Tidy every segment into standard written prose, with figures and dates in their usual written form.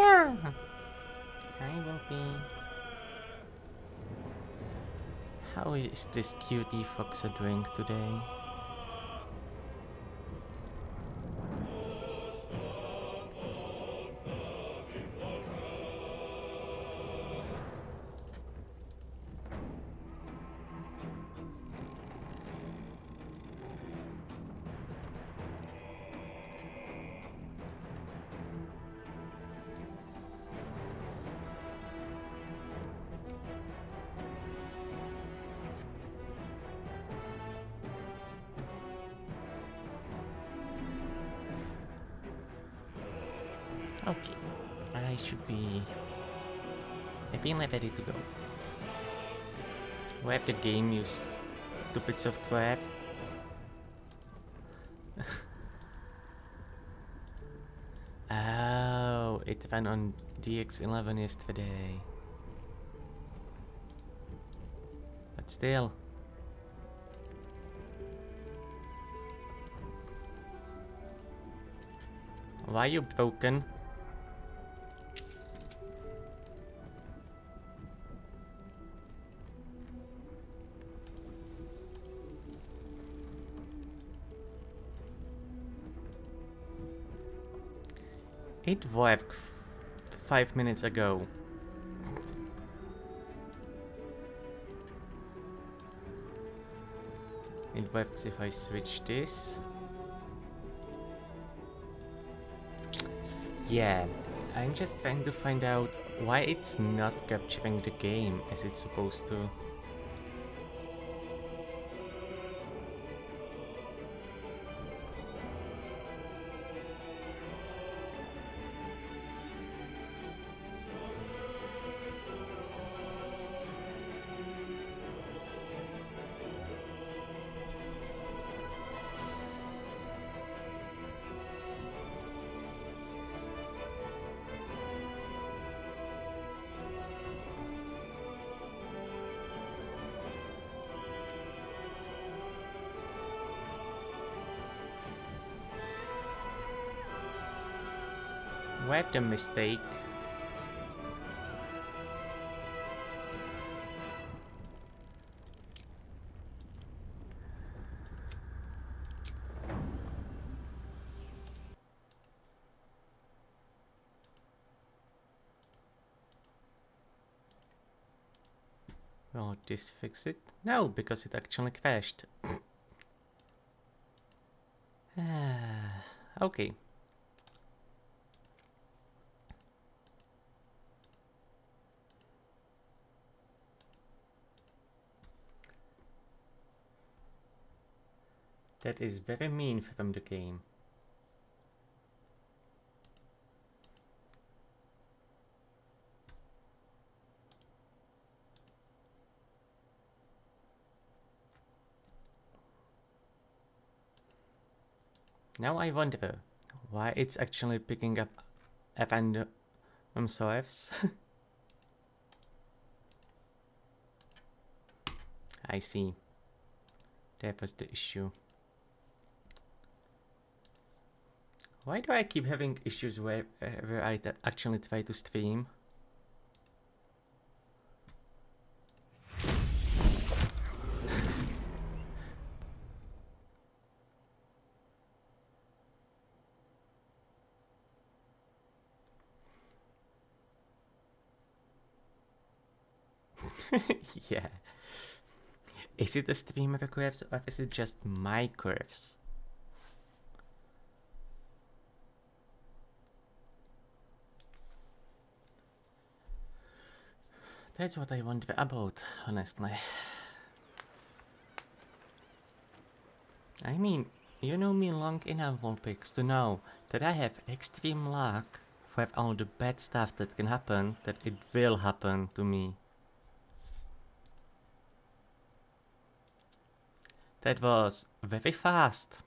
Yeah. Hi, Whoopi. How is this cutie fox doing today? Okay, I should be feeling ready to go. Where the game used stupid software? Oh, it ran on DX11 yesterday. But still. Why you broken? It worked 5 minutes ago. It works if I switch this. Yeah, I'm just trying to find out why it's not capturing the game as it's supposed to. Where the mistake? Oh, this fix it? No, because it actually crashed. Okay. That is very mean from the game. Now I wonder why it's actually picking up random source. I see. That was the issue. Why do I keep having issues where I actually try to stream? Yeah. Is it the streamer curves or is it just my curves? That's what I wonder about, honestly. I mean, you know me long enough, Vulpix, to know that I have extreme luck for all the bad stuff that can happen, that it will happen to me. That was very fast.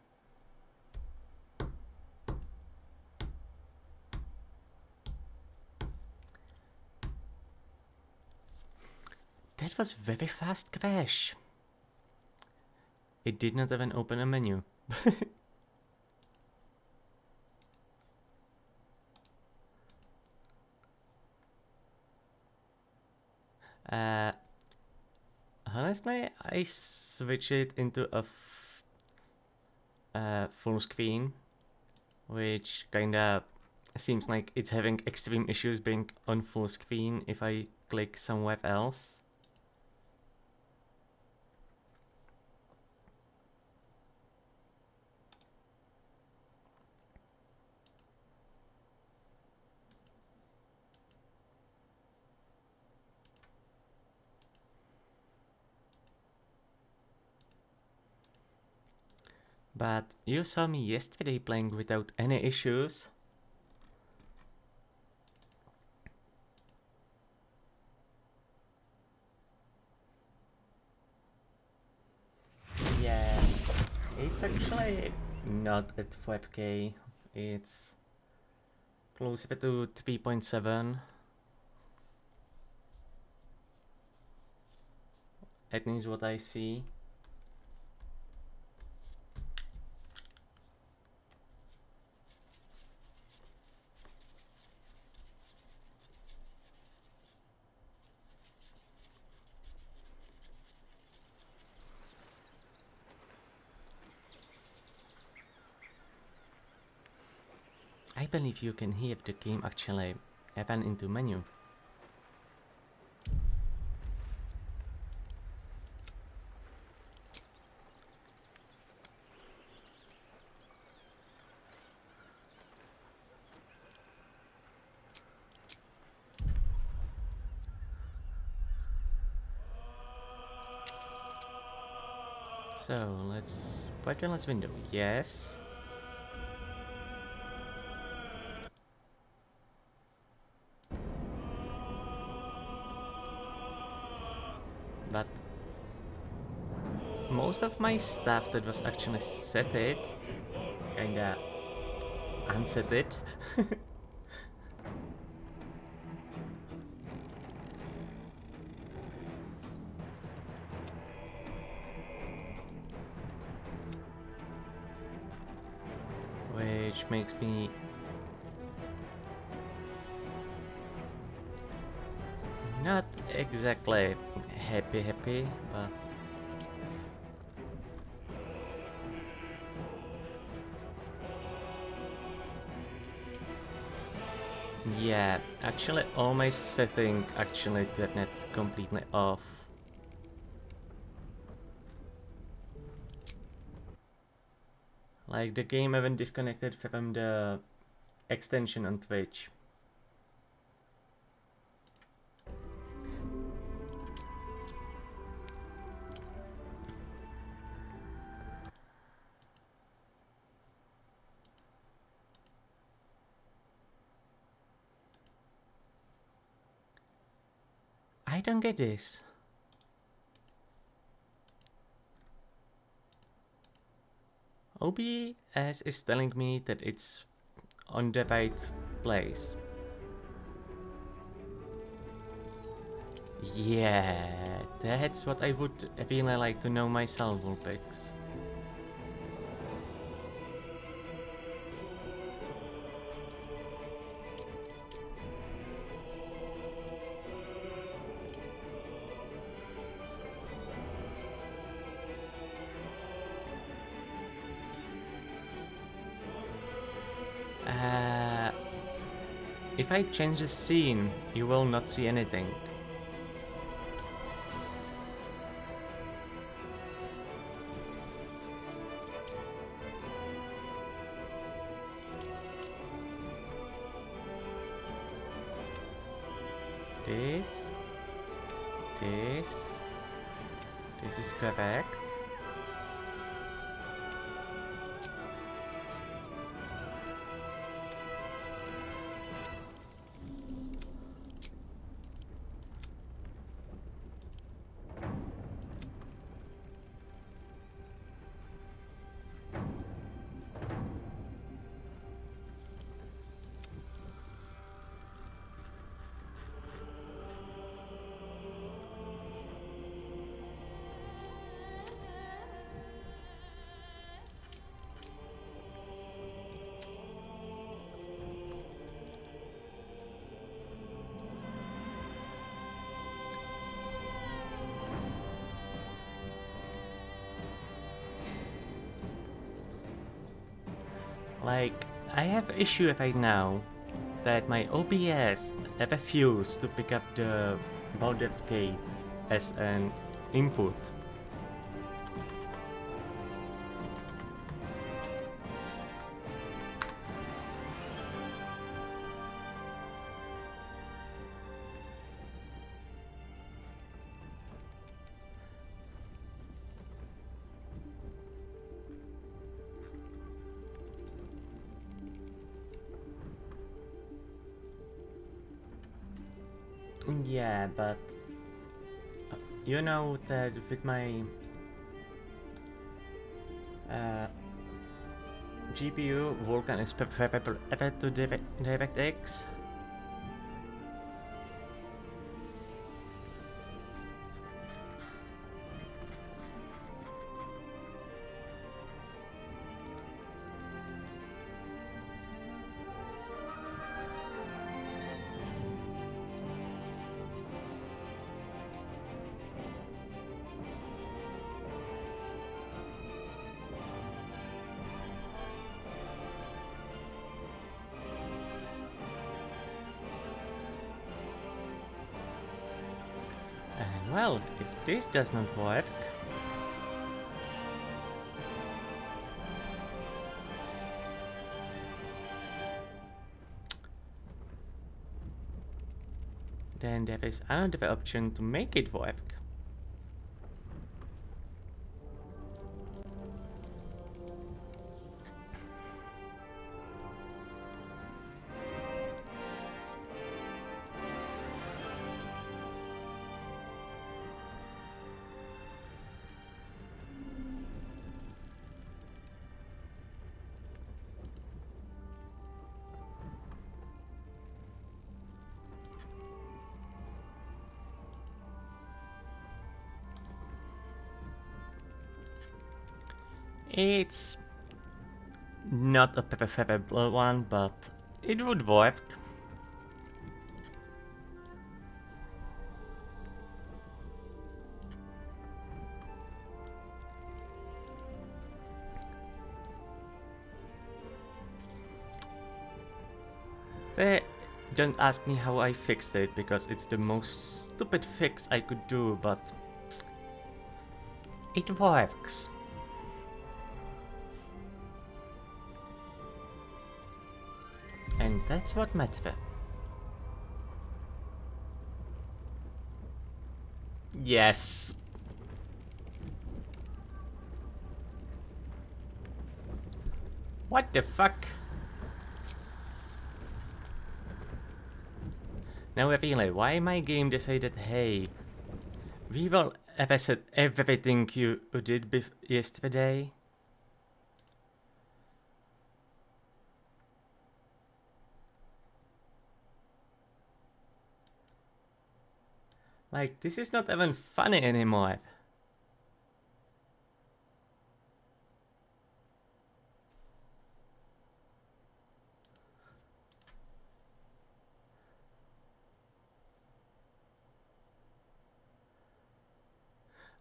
That was very fast crash. It did not even open a menu. Honestly, I switch it into a full screen, which kinda seems like it's having extreme issues being on full screen if I click somewhere else. But you saw me yesterday playing without any issues. Yeah, it's actually not at 5K. It's closer to 3.7. That means what I see. I believe you can hear the game actually even into menu. So let's buttonless window. Yes. But most of my stuff that was actually set it kinda unset it. Which makes me not exactly happy, but yeah, actually all my setting actually turned it completely off. Like the game even disconnected from the extension on Twitch. I don't get this. OBS is telling me that it's on the right place. Yeah, that's what I would really like to know myself, Vulpix. If I change the scene, you will not see anything. This is correct. Like, I have issue right now that my OBS have refused to pick up the Baldur's Gate as an input. Yeah, but you know that with my GPU, Vulkan is preferable ever to DirectX. And well, if this does not work, then there is another option to make it work. It's not a preferable one, but it would work. Don't ask me how I fixed it, because it's the most stupid fix I could do, but it works. And that's what matters. Yes. What the fuck? Now I realize why my game decided, hey, we will reset everything you did yesterday. Like, this is not even funny anymore.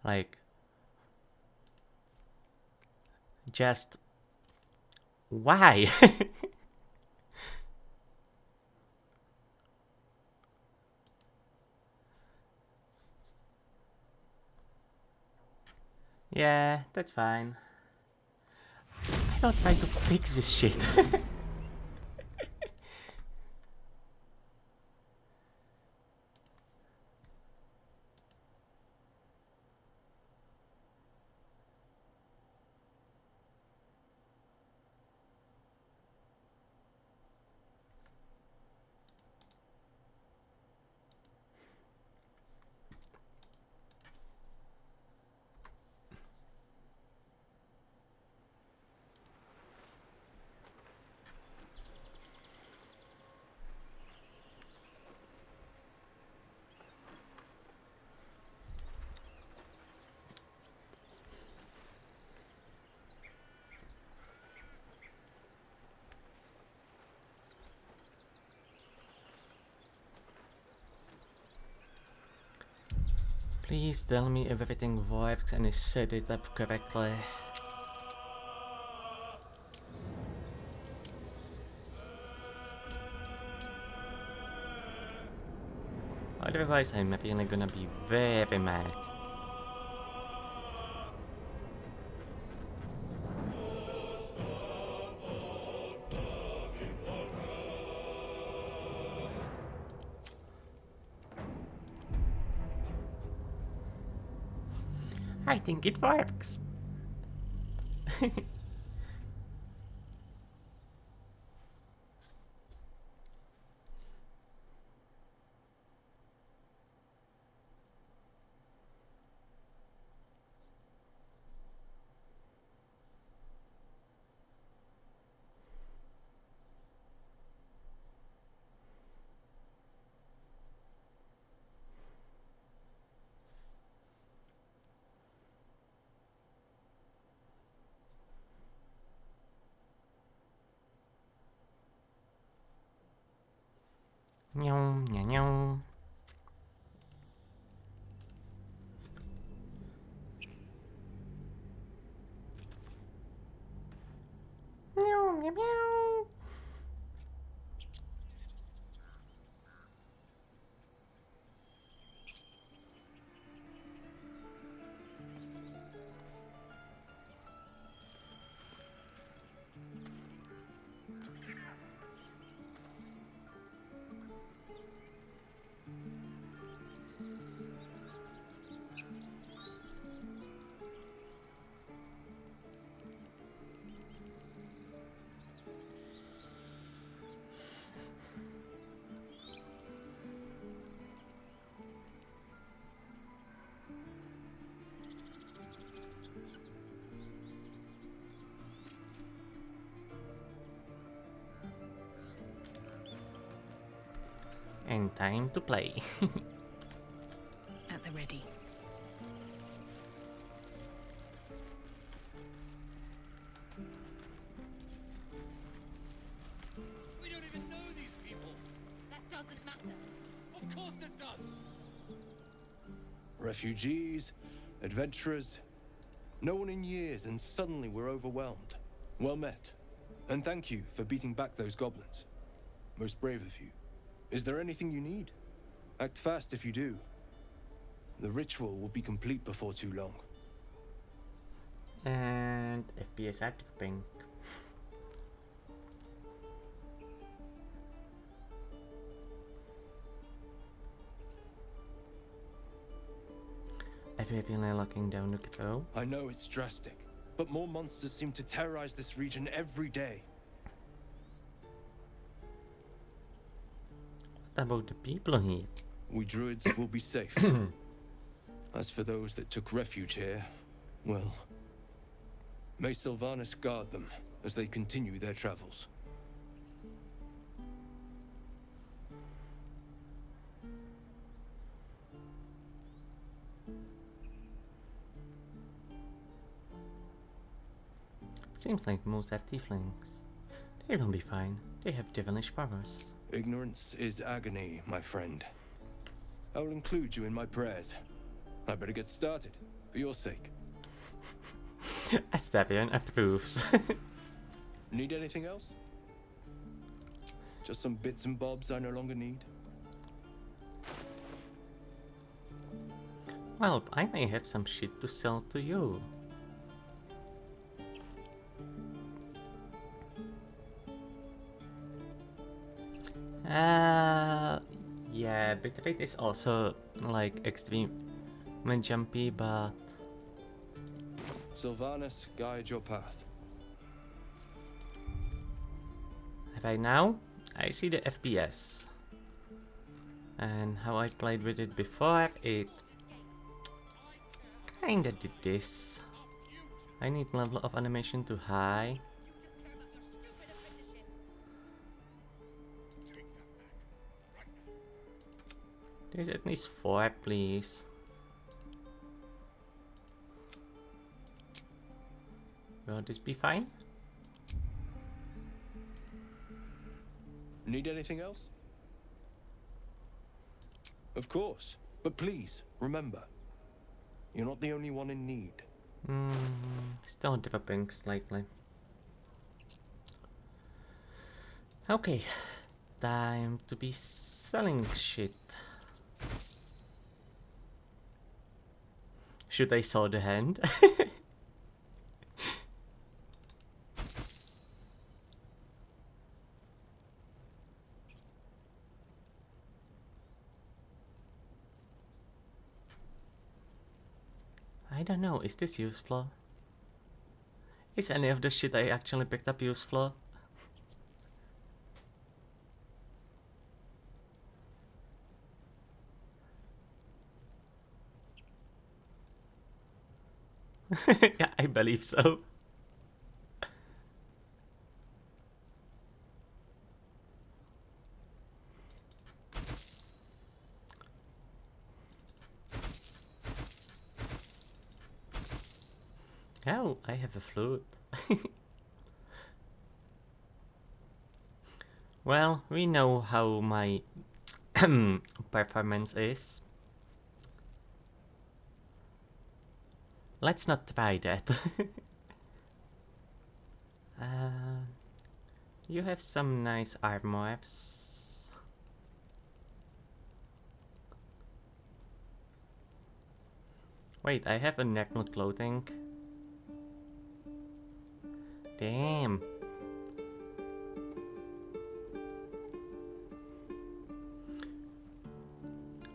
Like, just why? Yeah, that's fine. I will try to fix this shit. Please tell me if everything works and is set it up correctly. Otherwise, I'm really gonna be very mad. I think it works. Meow, meow, meow. Meow, meow, meow. And time to play. At the ready. We don't even know these people. That doesn't matter. Of course it does. Refugees, adventurers, no one in years, and suddenly we're overwhelmed. Well met. And thank you for beating back those goblins. Most brave of you. Is there anything you need? Act fast if you do. The ritual will be complete before too long. And FPS active ping. Have you been looking down the cafe? I know it's drastic, but more monsters seem to terrorize this region every day. What about the people here? We druids will be safe. As for those that took refuge here, well, may Sylvanas guard them as they continue their travels. Seems like most have tieflings. They will be fine. They have devilish powers. Ignorance is agony, my friend. I will include you in my prayers. I better get started, for your sake. Astavian approves. Need anything else? Just some bits and bobs I no longer need? Well, I may have some shit to sell to you. Yeah, bit of it is also like extreme jumpy, but Sylvanas, guide your path. right now I see the FPS. And how I played with it before, it kinda did this. I need level of animation to high. There's at least 4, please. Will this be fine? Need anything else? Of course, but please, remember, you're not the only one in need. Still developing slightly. Okay, time to be selling shit. Should I saw the hand? I don't know, is this useful? Is any of the shit I actually picked up useful? Yeah, I believe so. Oh, I have a flute. Well, we know how my performance is. Let's not try that. You have some nice armors. Wait, I have a necro clothing. Damn.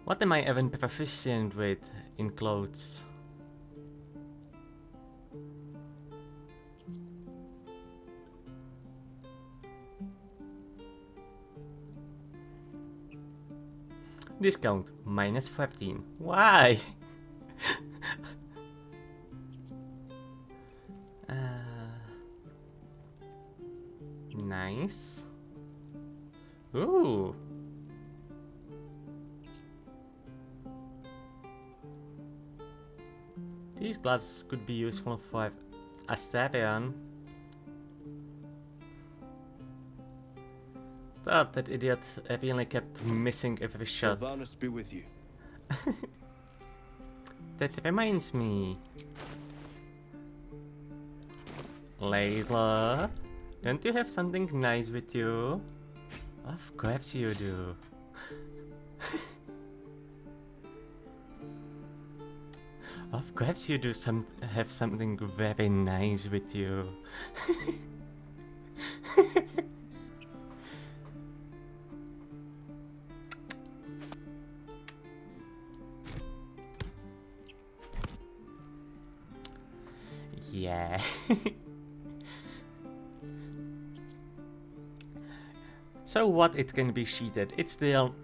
What am I even proficient with in clothes? Discount minus 15. Why? Nice. Ooh. These gloves could be useful for Astarion. Thought that idiot really kept missing every shot. Sylvanus be with you. That reminds me. Layla, don't you have something nice with you? Of course you do. Of course you do have something very nice with you. Yeah. So what it can be cheated, it's still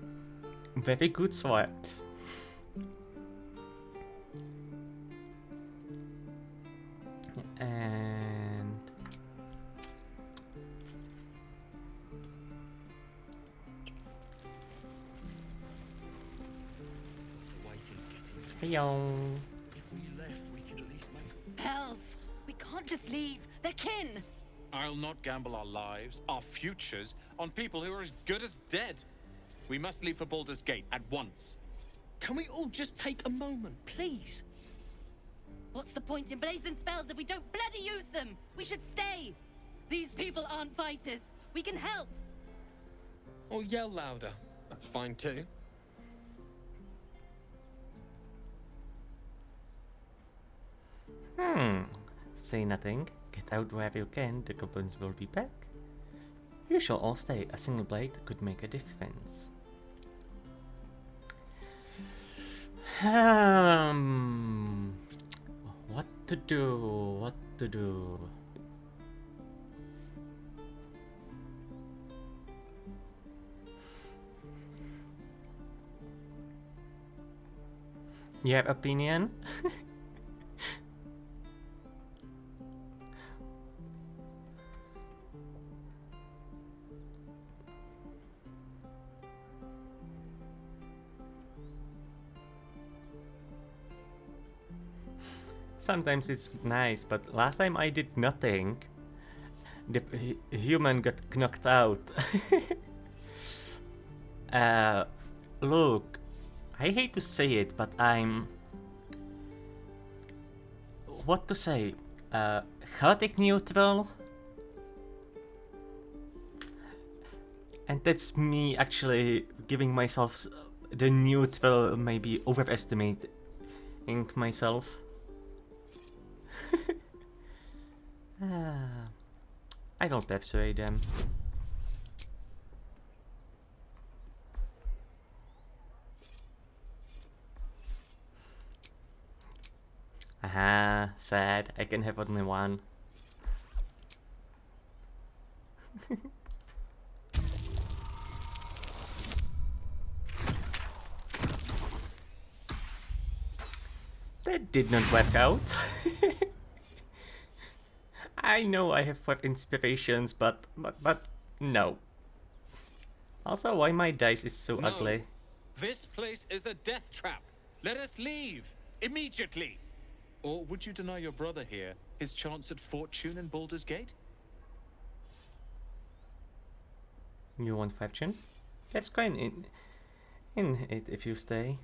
very good sword. And hello. If we left, we could at least make... Hells! We can't just leave. They're kin. I'll not gamble our lives, our futures, on people who are as good as dead. We must leave for Baldur's Gate at once. Can we all just take a moment, please? What's the point in blazing spells if we don't bloody use them? We should stay. These people aren't fighters. We can help. Or yell louder. That's fine too. Say nothing. Get out wherever you can. The goblins will be back. You shall all stay. A single blade could make a difference. What to do? What to do? You have opinion? Sometimes it's nice, but last time I did nothing. The human got knocked out. Look, I hate to say it, but I'm... What to say? Chaotic neutral? And that's me actually giving myself the neutral, maybe overestimating myself. I don't persuade them. Aha, sad. I can have only one. That did not work out. I know I have 5 inspirations, but no. Also, why my dice is so No. ugly? This place is a death trap. Let us leave immediately. Or would you deny your brother here his chance at fortune in Baldur's Gate? You want fortune? That's going in it if you stay.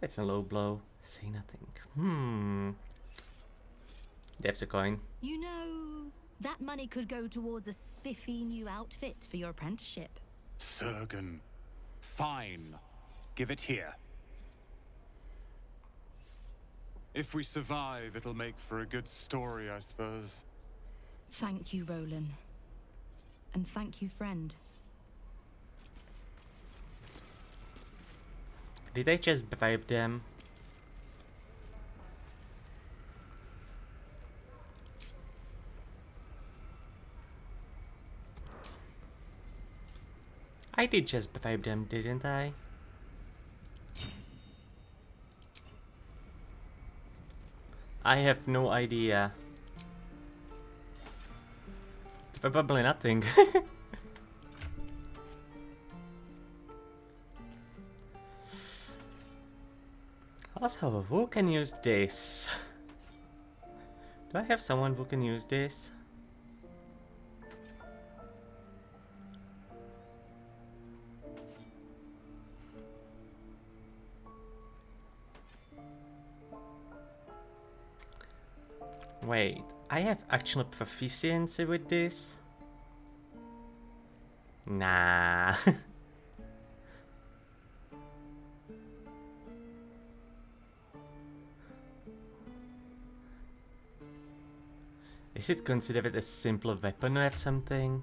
That's a low blow. Say nothing. That's a coin. You know, that money could go towards a spiffy new outfit for your apprenticeship. Surgen. Fine. Give it here. If we survive, it'll make for a good story, I suppose. Thank you, Roland. And thank you, friend. Did I just bribe them? I did just bribe them, didn't I? I have no idea. Probably nothing. Also, who can use this? Do I have someone who can use this? Wait, I have actual proficiency with this? Nah. Is it considered a simple weapon or something?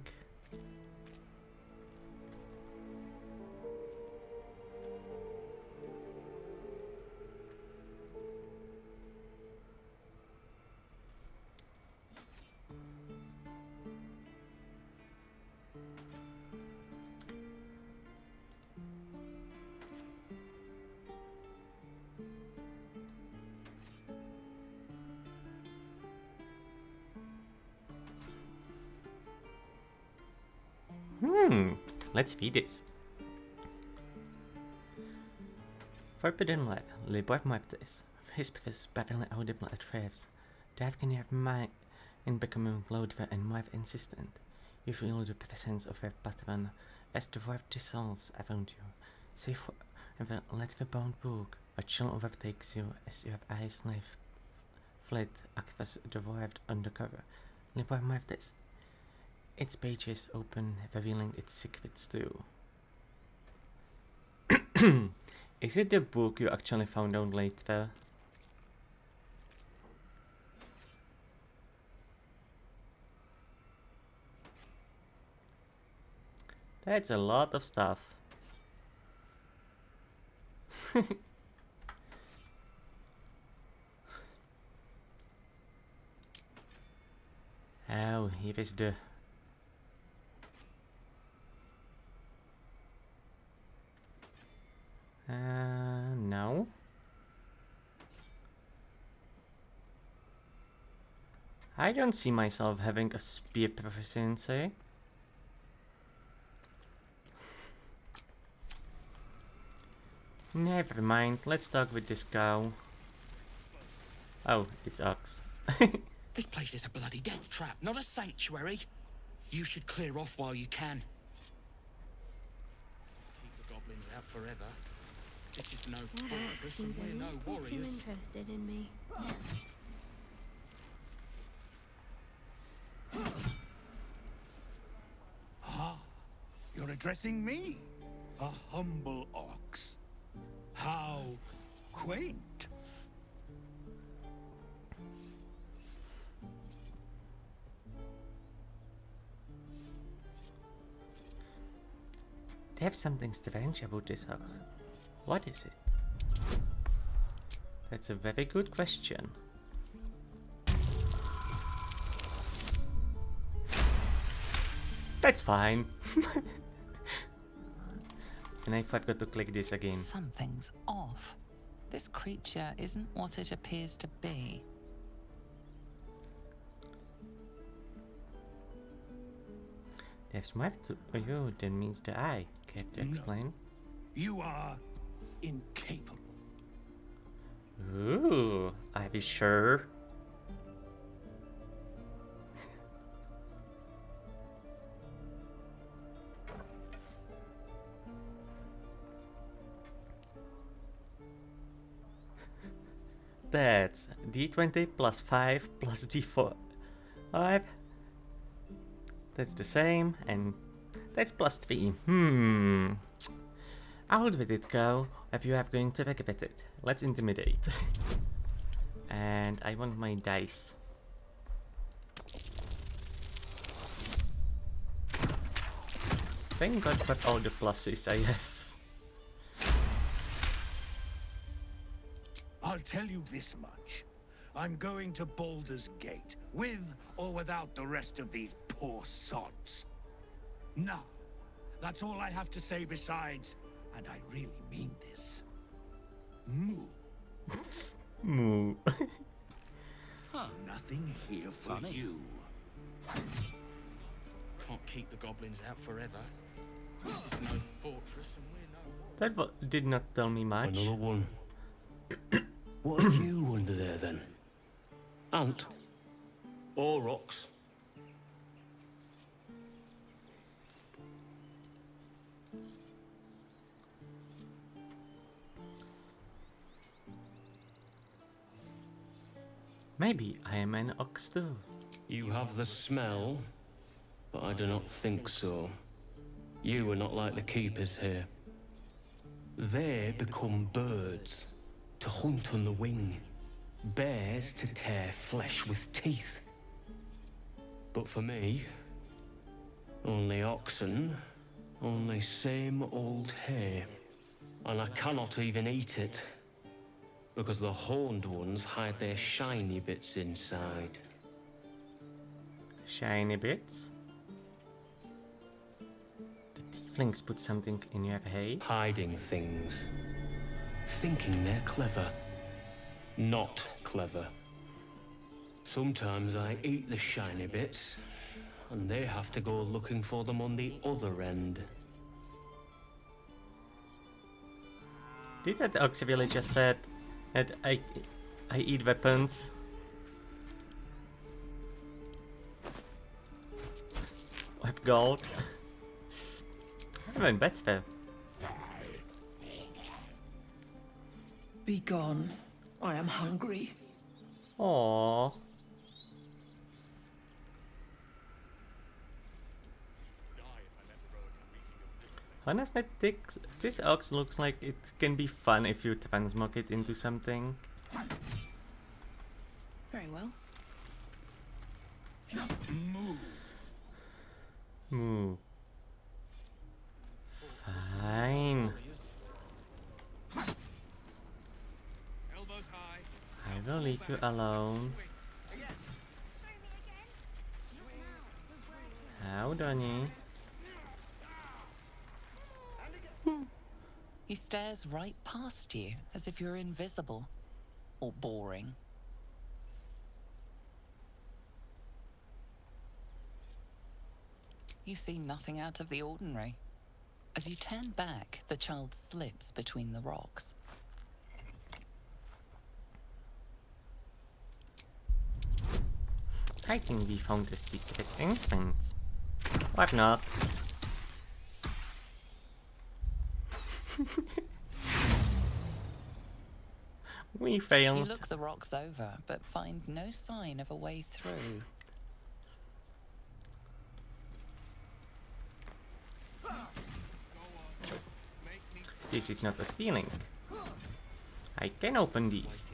Let's feed this. Forbidden light, Libor Mortis. His is battling audible at waves. That can have mind in becoming louder and more insistent. You feel the presence of your patron as the world dissolves around you. Safe let the bound book. A chill overtakes you as your eyes flit across the world undercover. Libor Mortis. Its pages open, revealing its secrets too. Is it the book you actually found out later? That's a lot of stuff. Oh, here is the... no. I don't see myself having a spear proficiency. Never mind, let's talk with this cow. Oh, it's Ox. This place is a bloody death trap, not a sanctuary. You should clear off while you can. Keep the goblins out forever. This is no fortress and we're no warriors. Interested in me. Ah, you're addressing me, a humble ox. How quaint. They have something strange about this house. What is it? That's a very good question. That's fine. And I forgot to click this again. Something's off. This creature isn't what it appears to be. There's more to you than meets the eye. Care to explain? You are incapable. Ooh, are you sure? That's D20 plus 5 plus D4. 5. That's the same, and that's plus 3. How would it go if you have going to regret it? Let's intimidate. And I want my dice. Thank God for all the pluses I have. I'll tell you this much. I'm going to Baldur's Gate, with or without the rest of these poor sods. Now, that's all I have to say besides, and I really mean this. Moo. Moo. Nothing here for you. Can't keep the goblins out forever. This is no fortress and we're no... That did not tell me much. Another one. What are you under there then? Ant? Or rocks? Maybe I am an ox too. You have the smell, but I do not think so. You are not like the keepers here. They become birds, to hunt on the wing. Bears to tear flesh with teeth. But for me, only oxen, only same old hay. And I cannot even eat it, because the horned ones hide their shiny bits inside. Shiny bits? The tieflings put something in your hay? Hiding things. Thinking they're clever. Not clever. Sometimes I eat the shiny bits, and they have to go looking for them on the other end. Did that ox villager said that I eat weapons? Wipe gold. Even better. Be gone. I am hungry. Aww. Honestly, this ox looks like it can be fun if you transmog it into something. Very well. Moo. Fine. Elbows high. I will leave you alone. How, Donny? He stares right past you, as if you're invisible. Or boring. You see nothing out of the ordinary. As you turn back, the child slips between the rocks. I think we found a secret entrance. Why not? We failed. You look the rocks over, but find no sign of a way through. This is not a stealing. I can open these.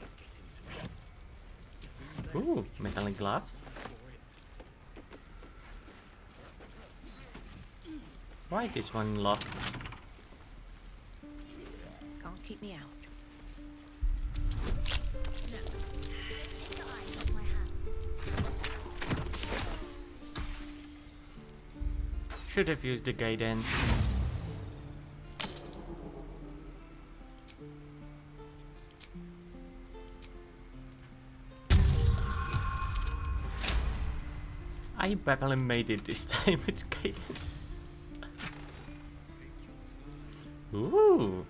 Ooh, metallic gloves. Why this one locked? me out. No. Don't take your eyes off my hands. Should have used the guidance. I probably made it this time with guidance. Ooh.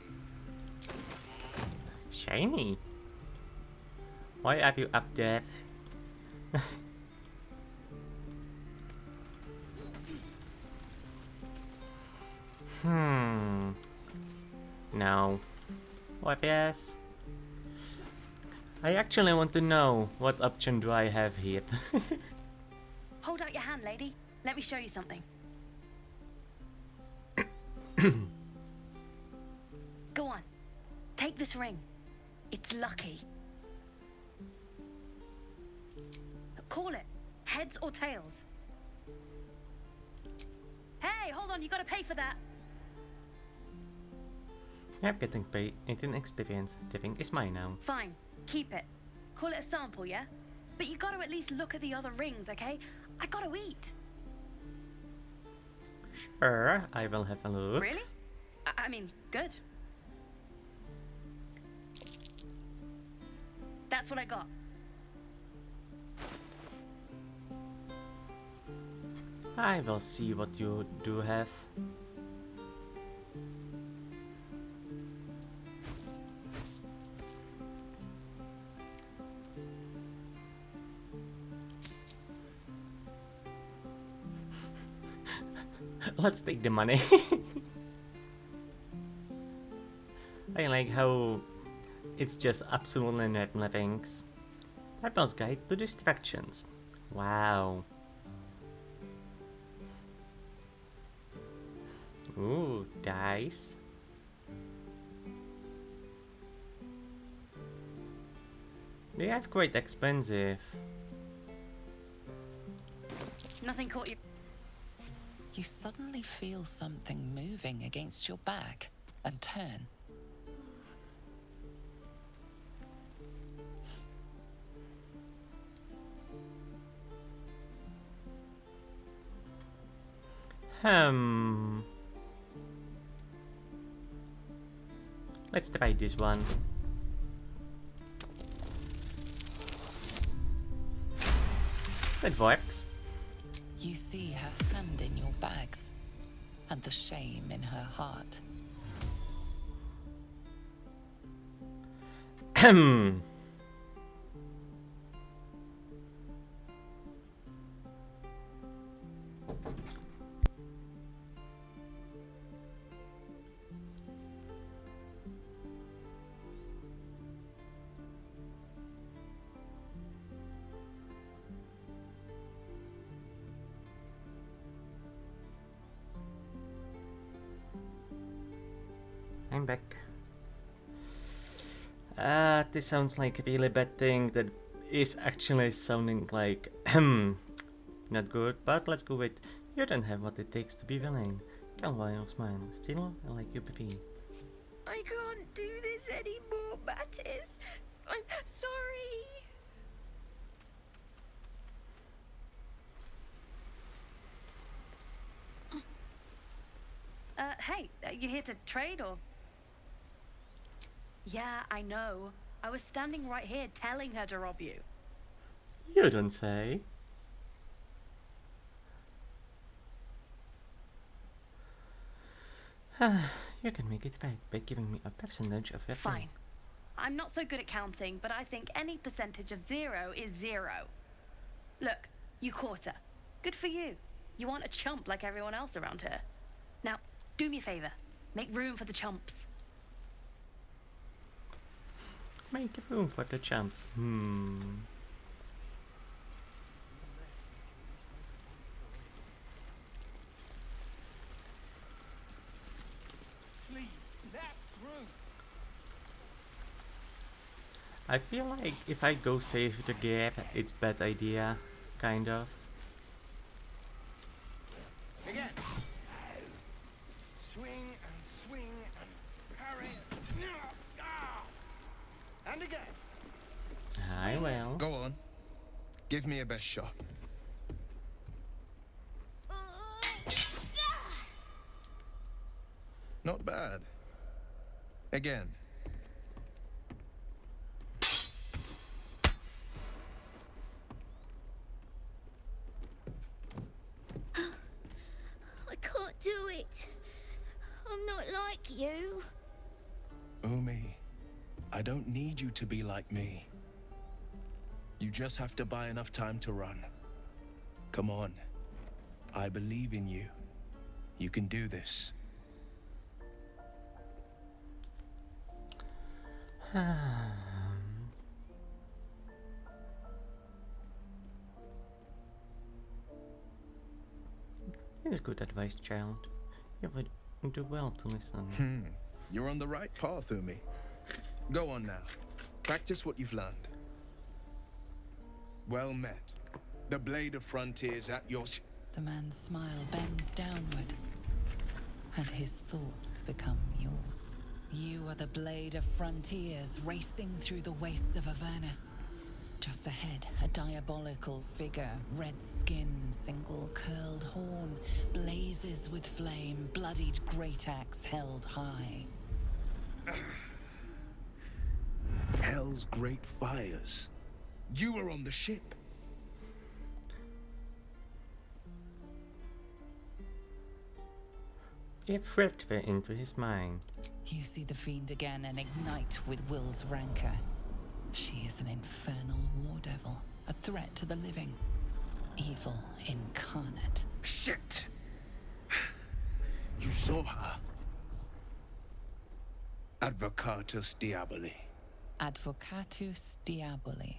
Shiny. Why have you up there? No. What yes? I actually want to know what option do I have here. Hold out your hand, lady. Let me show you something. Go on. Take this ring. It's lucky. Call it. Heads or tails? Hey, hold on. You gotta pay for that. I'm getting paid 18 experience. The ring is mine now. Fine. Keep it. Call it a sample, yeah? But you gotta at least look at the other rings, okay? I gotta eat. Sure, I will have a look. Really? I mean, good. That's what I got. I will see what you do have. Let's take the money. I like how it's just absolutely nothings. Typo's Guide to Distractions. Wow. Ooh, dice. They have quite expensive. Nothing caught you. You suddenly feel something moving against your back and turn. Let's try this one. That works. You see her hand in your bags and the shame in her heart. I'm back. This sounds like a really bad thing that is actually sounding like not good, but let's go with you don't have what it takes to be villain. Come on, your smile. Still, I like you, baby. I can't do this anymore, Mattis. I'm sorry. Hey, you here to trade or? Yeah, I know. I was standing right here telling her to rob you. You don't say. You can make it right by giving me a percentage of your Fine. I'm not so good at counting, but I think any percentage of 0 is 0. Look, you caught her. Good for you. You aren't a chump like everyone else around here. Now, do me a favor. Make room for the chumps. Make room for the chumps. Please, that's through. I feel like if I go save the gap, it's bad idea, kind of. Again. Swing and parry. And again. I will. Go on. Give me a best shot. Not bad. Again. I can't do it. I'm not like you. Umi, I don't need you to be like me. You just have to buy enough time to run. Come on. I believe in you. You can do this. It's good advice, child. You would do well to listen. You're on the right path, Umi. Go on now. Practice what you've learned. Well met. The blade of frontiers at your... The man's smile bends downward, and his thoughts become yours. You are the blade of frontiers racing through the wastes of Avernus. Just ahead, a diabolical figure, red skin, single curled horn, blazes with flame, bloodied great axe held high. Hell's great fires. You were on the ship. It ripped it into his mind. You see the fiend again and ignite with Will's rancor. She is an infernal war devil, a threat to the living. Evil incarnate. Shit! You saw her. Advocatus Diaboli. Advocatus Diaboli.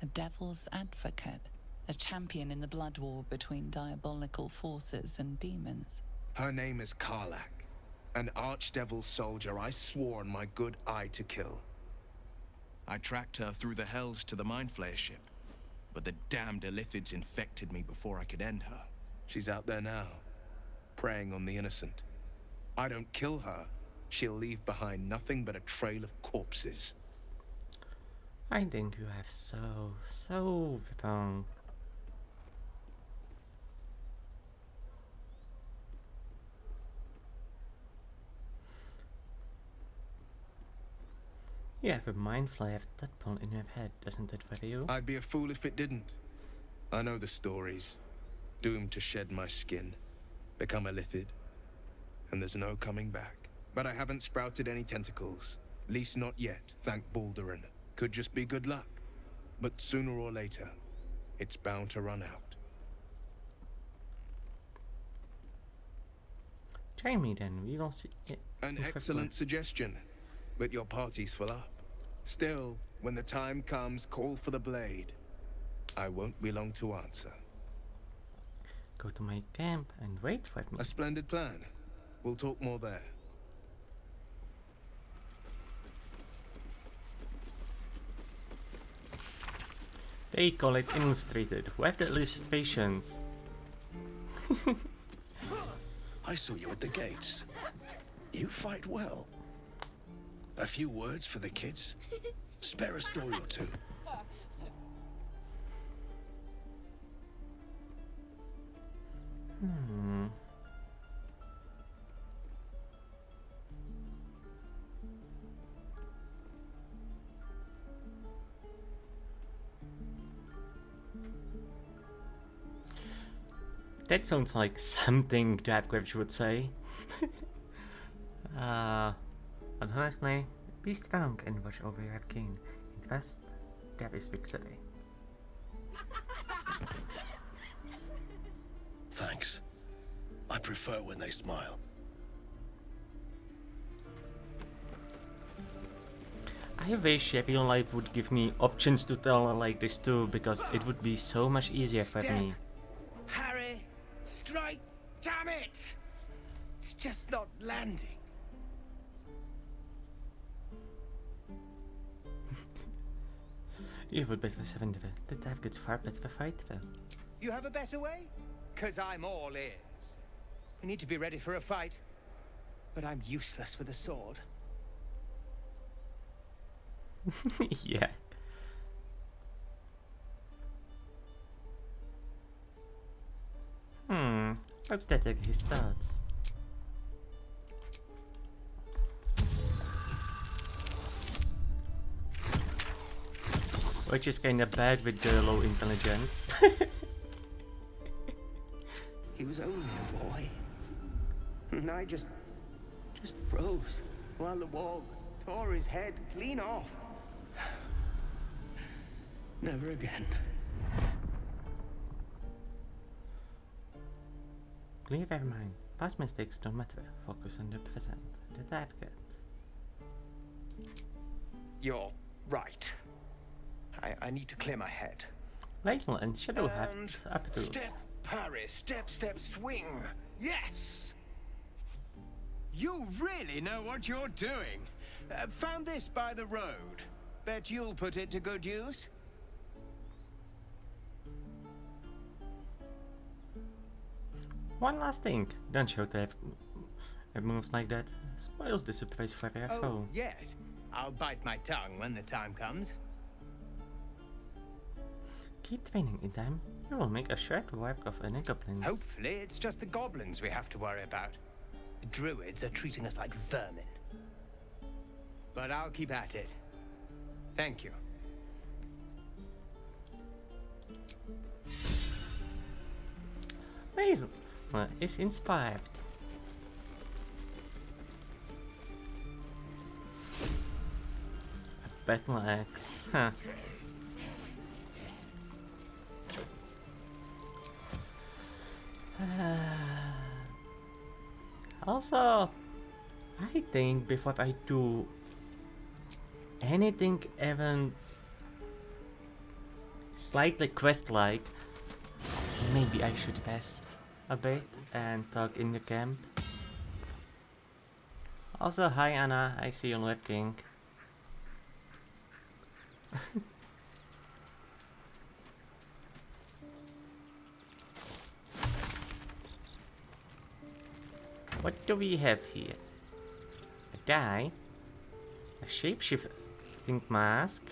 A devil's advocate. A champion in the blood war between diabolical forces and demons. Her name is Karlak, an archdevil soldier I swore on my good eye to kill. I tracked her through the hells to the Mindflayer ship, but the damned Illithids infected me before I could end her. She's out there now, preying on the innocent. I don't kill her, she'll leave behind nothing but a trail of corpses. I think you have so wrong. You have a mind flayer of that point in your head, doesn't it, for you? I'd be a fool if it didn't. I know the stories. Doomed to shed my skin, become a Lithid, and there's no coming back. But I haven't sprouted any tentacles, least not yet, thank Baldurin. Could just be good luck, but sooner or later, it's bound to run out. Try me then, we will see. An excellent suggestion, but your party's full up. Still, when the time comes, call for the blade. I won't be long to answer. Go to my camp and wait for me. A splendid plan. We'll talk more there. They call it illustrated. Who have the illustrations? I saw you at the gates. You fight well. A few words for the kids? Spare a story or two. That sounds like something Dark Urge would say. But honestly, be strong and watch over your king. In West, there is victory. Thanks. I prefer when they smile. I wish real life would give me options to tell her like this too, because it would be so much easier for me. Harry, strike! Damn it! It's just not landing. You would better seven the dev gets far better fight well. You have a better way? 'Cause I'm all ears. We need to be ready for a fight, but I'm useless with a sword. Yeah. Let's detect his thoughts. Which is kinda bad with the low intelligence. He was only a boy. And I just froze while the wall tore his head clean off. Never again. Clear your mind. Past mistakes don't matter. Focus on the present. The advocate. You're right. I need to clear my head. Lazel and Shadow have aptitudes. Step, parry, step, step, swing. Yes! You really know what you're doing. Found this by the road. Bet you'll put it to good use. One last thing. Don't show to have moves like that. Spoils the surprise for their Oh, foe. yes. I'll bite my tongue when the time comes. Keep training in time. You will make a short work of any goblins. Hopefully, it's just the goblins we have to worry about. The druids are treating us like vermin. But I'll keep at it. Thank you. Lazel is inspired. A battle axe. Huh. Also, I think before I do anything even slightly quest-like, maybe I should rest a bit and talk in the camp. Also, hi Anna, I see you lurking. What do we have here? A die, a shape-shifting mask,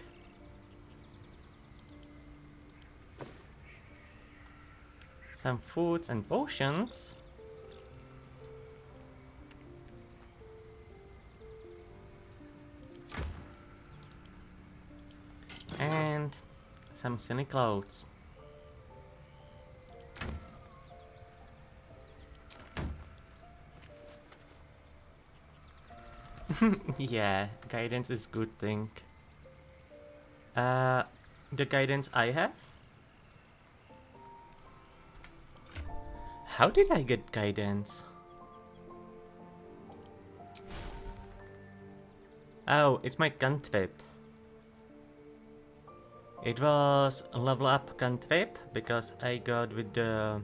some foods and potions, and some silly clothes. Yeah, guidance is good thing. The guidance I have? How did I get guidance? Oh, it's my cantrip. It was a level up cantrip because I got with the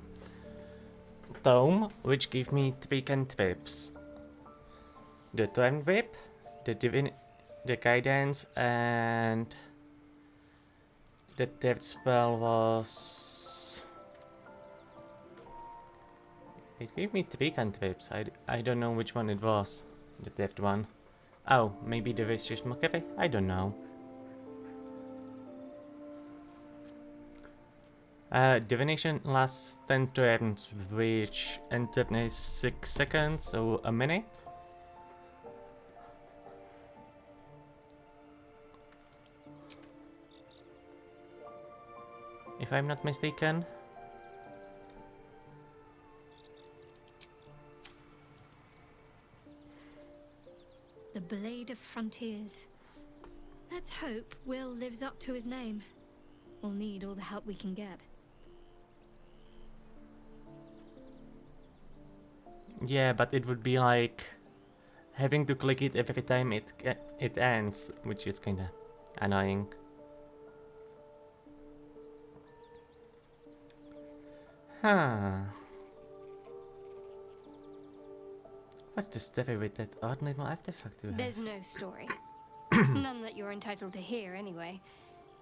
tome, which gave me 3 cantrips. The Turn Whip, the Guidance, and the third spell was... It gave me 3 cantrips. I don't know which one it was, the third one. Oh, maybe the Vicious Mockery? I don't know. Divination lasts 10 turns, which end turn is 6 seconds, so a minute. If I'm not mistaken. The Blade of Frontiers. Let's hope Will lives up to his name. We'll need all the help we can get. Yeah, but it would be like having to click it every time it ends, which is kinda annoying. Huh. What's the story with that odd little artifact you have? There's no story. None that you're entitled to hear, anyway.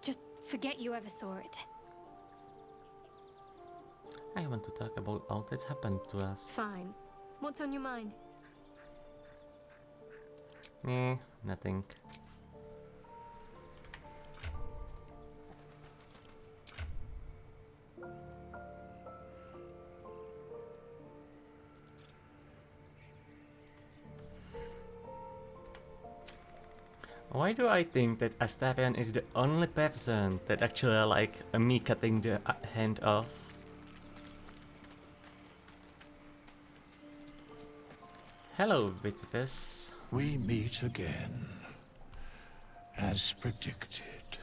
Just forget you ever saw it. I want to talk about all that's happened to us. Fine. What's on your mind? Why do I think that Astavian is the only person that actually like me cutting the hand off? Hello, Vitivus. We meet again, as predicted.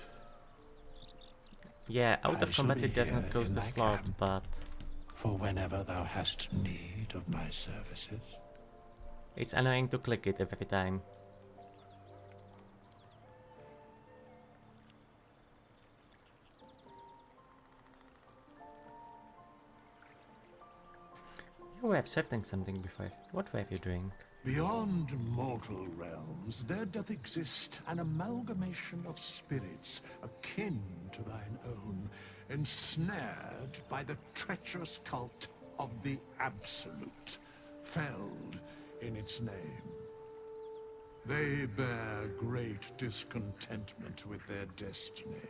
Yeah, out of I shall combat be it does here not go in to thy slot, camp but for whenever thou hast need of my services. it's annoying to click it every time. You were serving something before. What were you doing? Beyond mortal realms, there doth exist an amalgamation of spirits akin to thine own, ensnared by the treacherous cult of the Absolute, felled in its name. They bear great discontentment with their destiny.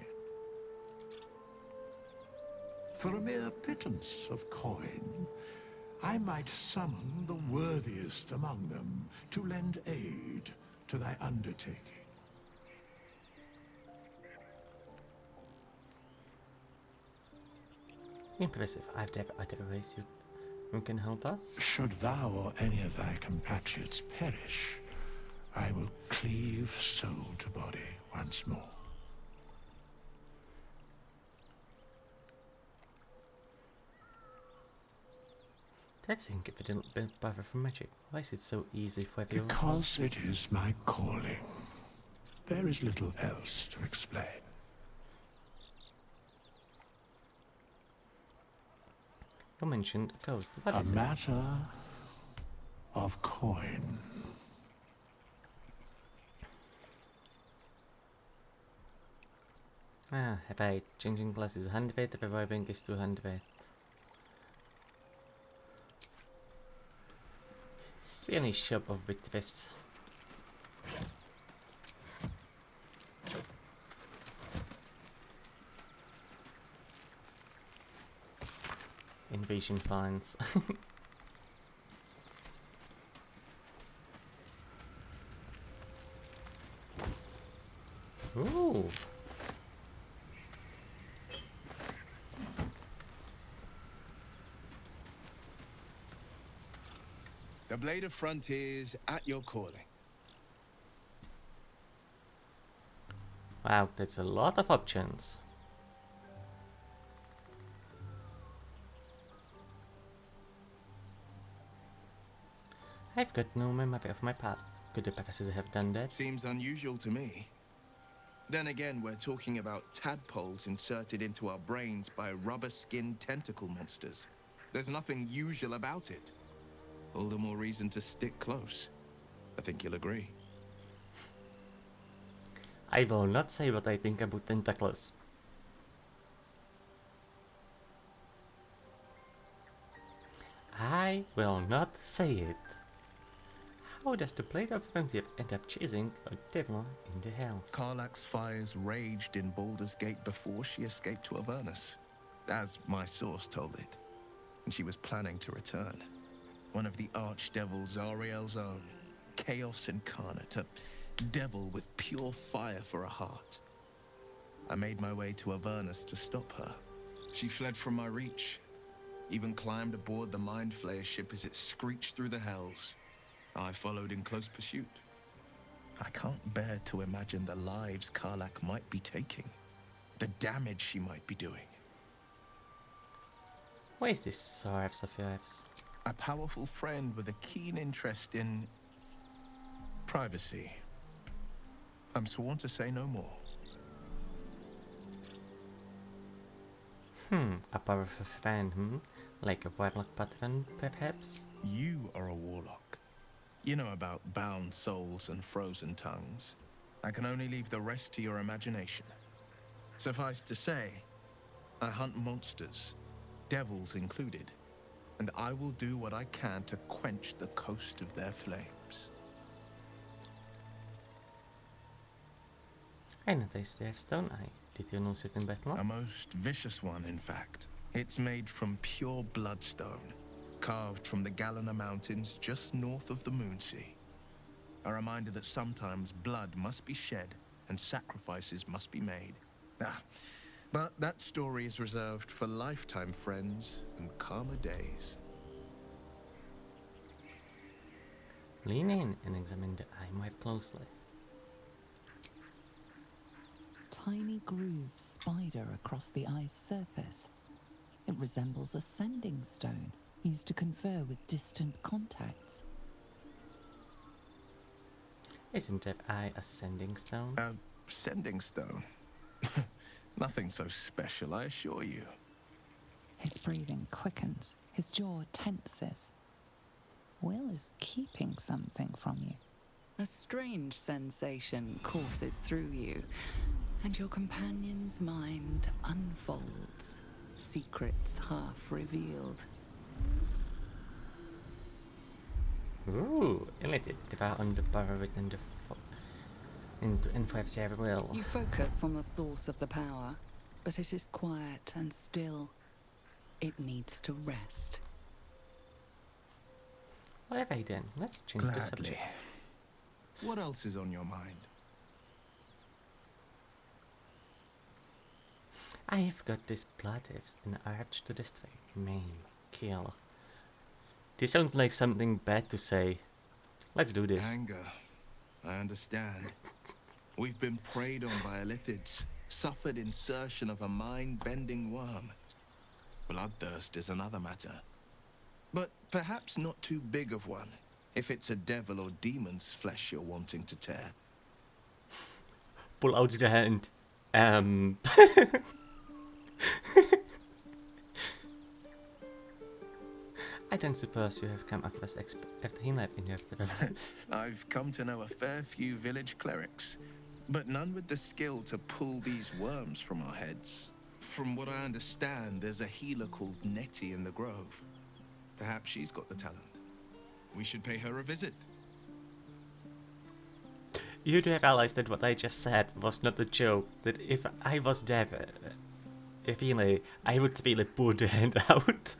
For a mere pittance of coin, I might summon the worthiest among them to lend aid to thy undertaking. Impressive. I've never ways you can help us. Should thou or any of thy compatriots perish, I will cleave soul to body once more. That's inconvenient powerful magic. Why is it so easy for everyone? Because it is my calling. There is little else to explain. You mentioned a ghost. What A is it? matter of coin. Ah, right. Changing class is 100, reviving is 200. See any shop of Vitivus? Invasion finds. Ooh. The Blade of Frontiers at your calling. Wow, that's a lot of options. I've got no memory of my past. Could the professor have done that? Seems unusual to me. Then again, we're talking about tadpoles inserted into our brains by rubber-skinned tentacle monsters. There's nothing usual about it. All the more reason to stick close. I think you'll agree. I will not say what I think about tentacles. I will not say it. How does the Blade of Frontier end up chasing a devil in the house? Karlach's fires raged in Baldur's Gate before she escaped to Avernus, as my source told it. And she was planning to return. One of the archdevil Zariel's own, Chaos Incarnate, a devil with pure fire for a heart. I made my way to Avernus to stop her. She fled from my reach, even climbed aboard the Mind Flayer ship as it screeched through the hells. I followed in close pursuit. I can't bear to imagine the lives Karlach might be taking, the damage she might be doing. What is this Sarves of yours? A powerful friend with a keen interest in privacy. I'm sworn to say no more. A powerful friend, Like a warlock patron, perhaps? You are a warlock. You know about bound souls and frozen tongues. I can only leave the rest to your imagination. Suffice to say, I hunt monsters, devils included, and I will do what I can to quench the coast of their flames. I noticed there's don't I? Did you lose it in battle? A most vicious one, in fact. It's made from pure bloodstone, carved from the Galena Mountains just north of the Moonsea. A reminder that sometimes blood must be shed and sacrifices must be made. But that story is reserved for lifetime friends and calmer days. Lean in and examine the eye more closely. Tiny grooves spider across the eye's surface. It resembles a sending stone used to confer with distant contacts. Isn't that eye a sending stone? A sending stone? Nothing so special, I assure you. His breathing quickens, his jaw tenses. Will is keeping something from you. A strange sensation courses through you, and your companion's mind unfolds, secrets half revealed. Ooh, illithid devour on the power and the into influence their will. You focus on the source of the power, but it is quiet and still. It needs to rest. Alright then, let's change the subject. What else is on your mind? I have got this platypus and urge to destroy, maim, kill. This sounds like something bad to say. Let's do this. Anger. I understand. We've been preyed on by illithids, suffered insertion of a mind-bending worm. Bloodthirst is another matter. But perhaps not too big of one, if it's a devil or demon's flesh you're wanting to tear. Pull out the hand. I don't suppose you have come across FT life in your travels. I've come to know a fair few village clerics, but none with the skill to pull these worms from our heads. From what I understand, there's a healer called Nettie in the Grove. Perhaps she's got the talent. We should pay her a visit. You do realize that what I just said was not a joke. That if I was there, I would really pull the hand out.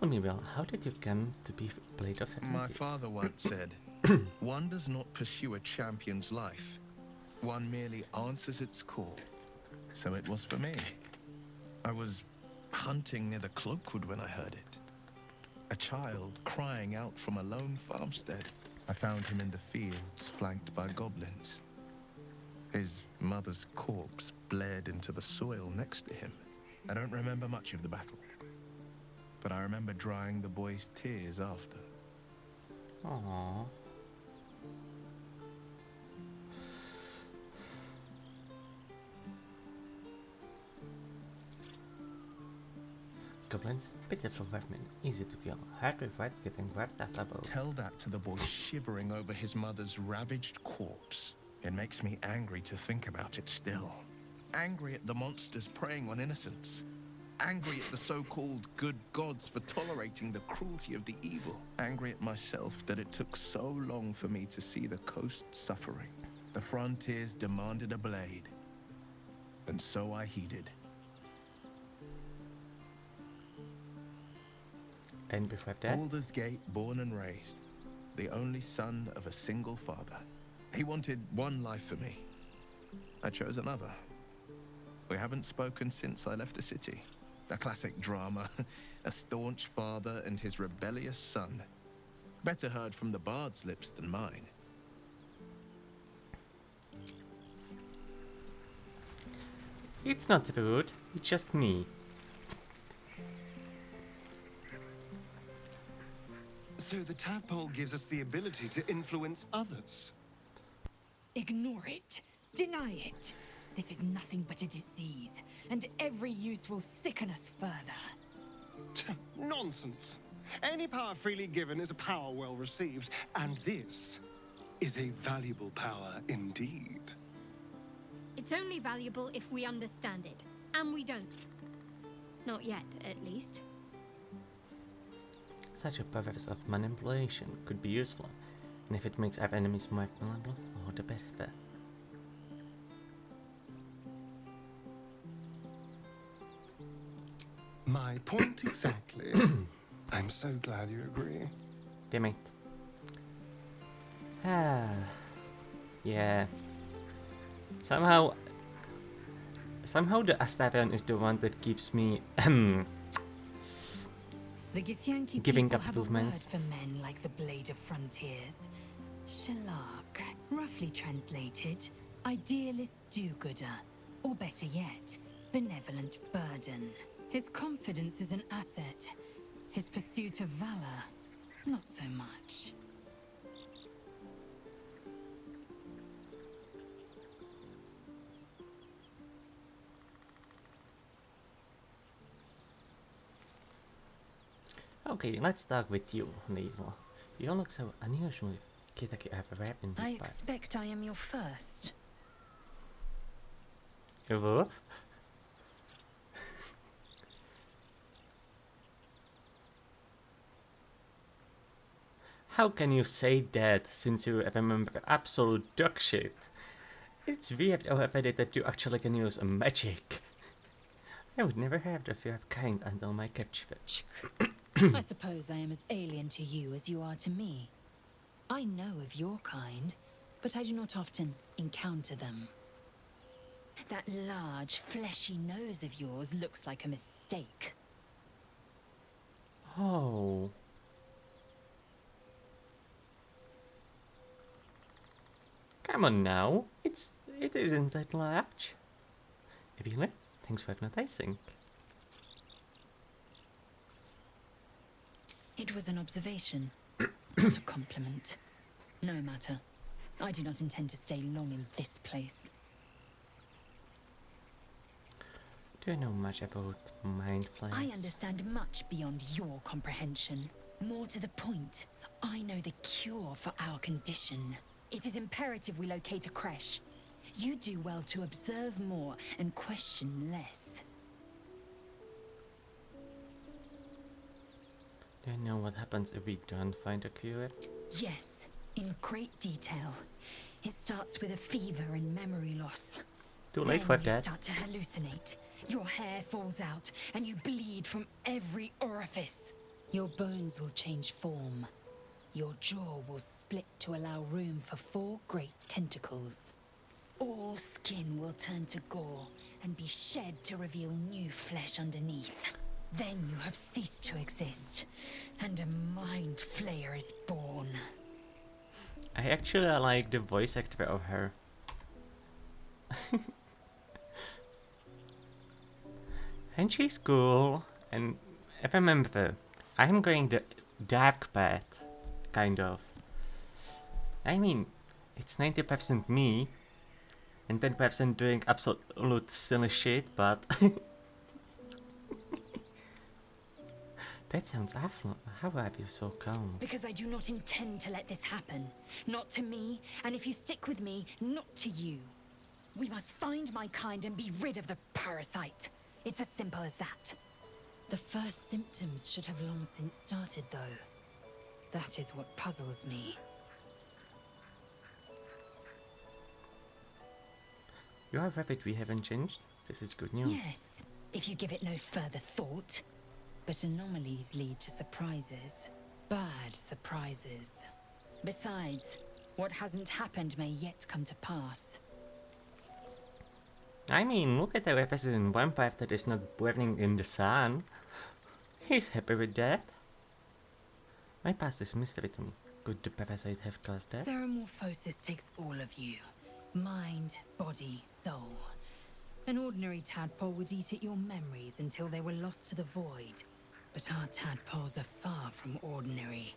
Tell me, Will, how did you come to be Blade of Atlantis? My father once said, one does not pursue a champion's life. One merely answers its call. So it was for me. I was hunting near the Cloakwood when I heard it. A child crying out from a lone farmstead. I found him in the fields, flanked by goblins. His mother's corpse bled into the soil next to him. I don't remember much of the battle, but I remember drying the boy's tears after. Aww. Goblins, pitiful vermin, easy to kill, hard to fight, getting wrapped after bow. Tell that to the boy shivering over his mother's ravaged corpse. It makes me angry to think about it still. Angry at the monsters preying on innocents. Angry at the so-called good gods for tolerating the cruelty of the evil. Angry at myself that it took so long for me to see the coast suffering. The frontiers demanded a blade. And so I heeded. And before that? Baldur's Gate, born and raised. The only son of a single father. He wanted one life for me. I chose another. We haven't spoken since I left the city. A classic drama. A staunch father and his rebellious son. Better heard from the bard's lips than mine. It's not rude, it's just me. So the tadpole gives us the ability to influence others. Ignore it. Deny it. This is nothing but a disease, and every use will sicken us further. Nonsense. Any power freely given is a power well received, and this is a valuable power indeed. It's only valuable if we understand it, and we don't. Not yet, at least. Such a purpose of manipulation could be useful, and if it makes our enemies more vulnerable, all the better. My point exactly. I'm so glad you agree. Damn it. Ah. Yeah. Somehow the Astavian is the one that keeps me The Githyanki giving people up have a word movements. for men like the Blade of Frontiers. Shalak, roughly translated, idealist do-gooder, or better yet, benevolent burden. His confidence is an asset. His pursuit of valor, not so much. Okay, let's start with you, Liesl. You look so unusual. Kid, I have a rap in this I part. expect I am your first. A wolf? How can you say that since you remember absolute dog shit? It's weird already that you actually can use a magic. I would never have the fear of kind until my capture. I suppose I am as alien to you as you are to me. I know of your kind, but I do not often encounter them. That large, fleshy nose of yours looks like a mistake. Oh. Come on now, it isn't that large. Really? Thanks for noticing. It was an observation, not a compliment. No matter. I do not intend to stay long in this place. Do you know much about mind flayers? I understand much beyond your comprehension. More to the point, I know the cure for our condition. It is imperative we locate a creche. You do well to observe more and question less. Do you know what happens if we don't find a cure? Yes, in great detail. It starts with a fever and memory loss. Too late for You that. start to hallucinate. Your hair falls out and you bleed from every orifice. Your bones will change form. Your jaw will split to allow room for 4 great tentacles. All skin will turn to gore and be shed to reveal new flesh underneath. Then you have ceased to exist, and a mind flayer is born. I actually like the voice actor of her. And she's cool. And if I remember, I'm going the dark path, kind of. I mean, it's 90% me, and 10% doing absolute silly shit, but that sounds awful. How are you so calm? Because I do not intend to let this happen. Not to me, and if you stick with me, not to you. We must find my kind and be rid of the parasite. It's as simple as that. The first symptoms should have long since started, though. That is what puzzles me. You are worried we haven't changed? This is good news. Yes, if you give it no further thought. But anomalies lead to surprises. Bad surprises. Besides, what hasn't happened may yet come to pass. I mean, look at the resident vampire that is not burning in the sun. He's happy with that. My past is mystery to me. Could the parasite have caused that? Ceremorphosis takes all of you. Mind, body, soul. An ordinary tadpole would eat at your memories until they were lost to the void. But our tadpoles are far from ordinary.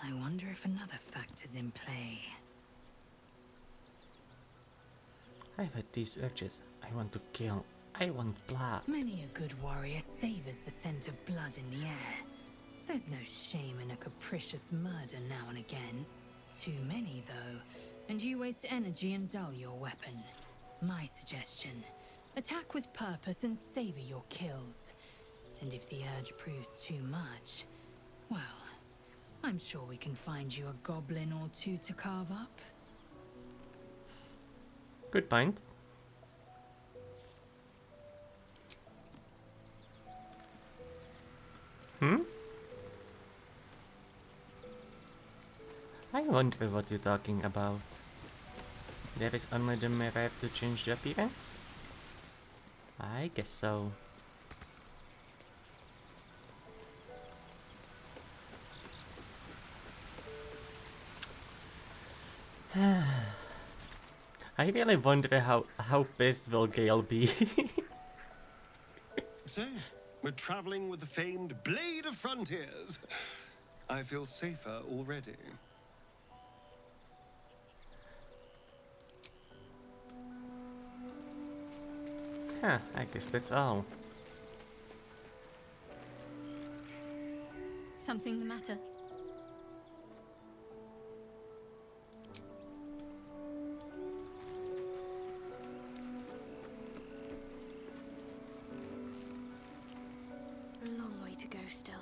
I wonder if another factor's in play. I've had these urges. I want to kill. I want blood. Many a good warrior savors the scent of blood in the air. There's no shame in a capricious murder now and again. Too many, though, and you waste energy and dull your weapon. My suggestion, attack with purpose and savor your kills. And if the urge proves too much, well, I'm sure we can find you a goblin or two to carve up. Good point. wonder what you're talking about. There is only the mirror to change the appearance? I guess so. I really wonder how pissed will Gale be. So, we're traveling with the famed Blade of Frontiers. I feel safer already. Huh, I guess that's all. Something the matter? A long way to go still.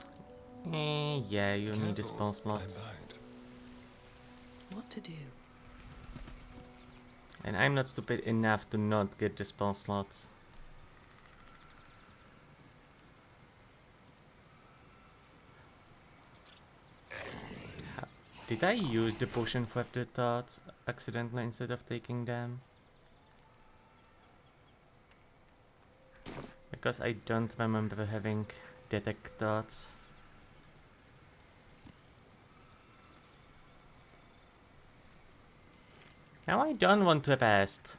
Yeah, you need a spell slots. What to do? And I'm not stupid enough to not get the spell slots. Did I use the potion for the thoughts accidentally instead of taking them? Because I don't remember having detect thoughts. Now I don't want to rest.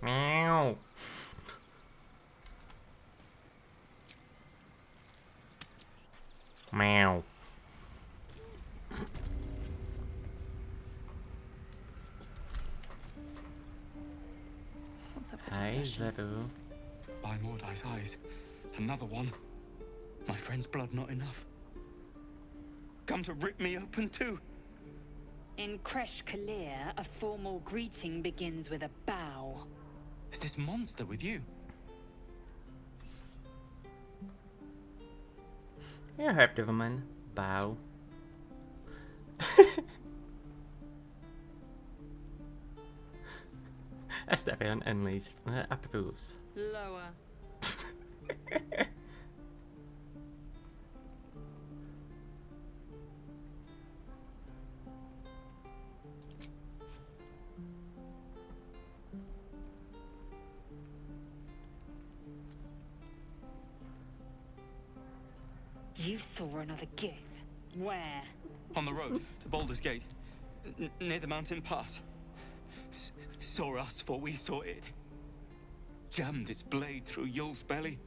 Meow. Meow. Hi, Zeru. By Mordai's eyes. Another one. My friend's blood not enough. Come to rip me open too. In Kresh Kalir, a formal greeting begins with a bow. Is this monster with you? You heard the woman. Bow. Esteban and Liz approves. Lower. You saw another gith. Where? On the road to Baldur's Gate, near the mountain pass. Saw us before we saw it. Jammed its blade through Yul's belly.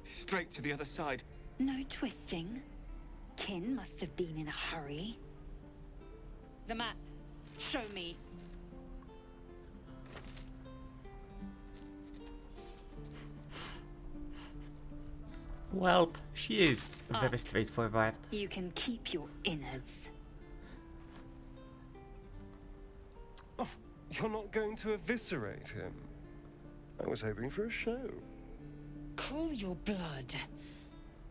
Straight to the other side. No twisting. Kin must have been in a hurry. The map. Show me. Well, she is very straightforward. You can keep your innards. Oh, you're not going to eviscerate him? I was hoping for a show. Cool your blood.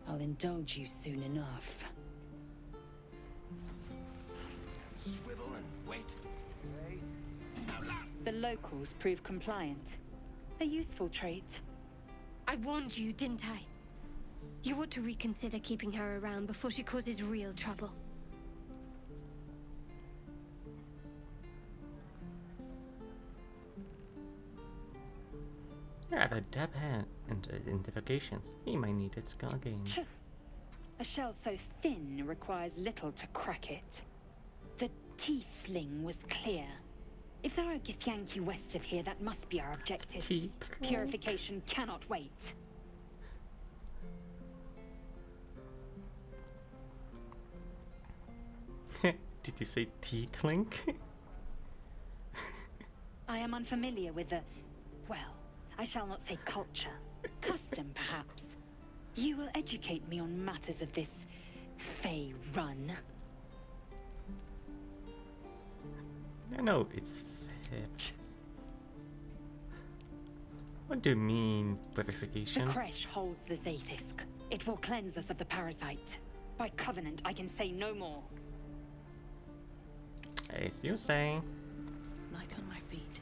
I'll indulge you soon enough. Swivel and wait. The locals prove compliant. A useful trait. I warned you, didn't I? You ought to reconsider keeping her around before she causes real trouble. Yeah, the dab hand and identifications. We might need it skill again. A shell so thin requires little to crack it. The teethling was clear. If there are Githyanki west of here, that must be our objective. Purification cannot wait. Did you say teethling? I am unfamiliar with the... well, I shall not say culture. Custom, perhaps. You will educate me on matters of this Fey run. No, it's fair. What do you mean, purification? The Kresh holds the Zaithisk. It will cleanse us of the parasite. By covenant, I can say no more. As you say. Light on my feet.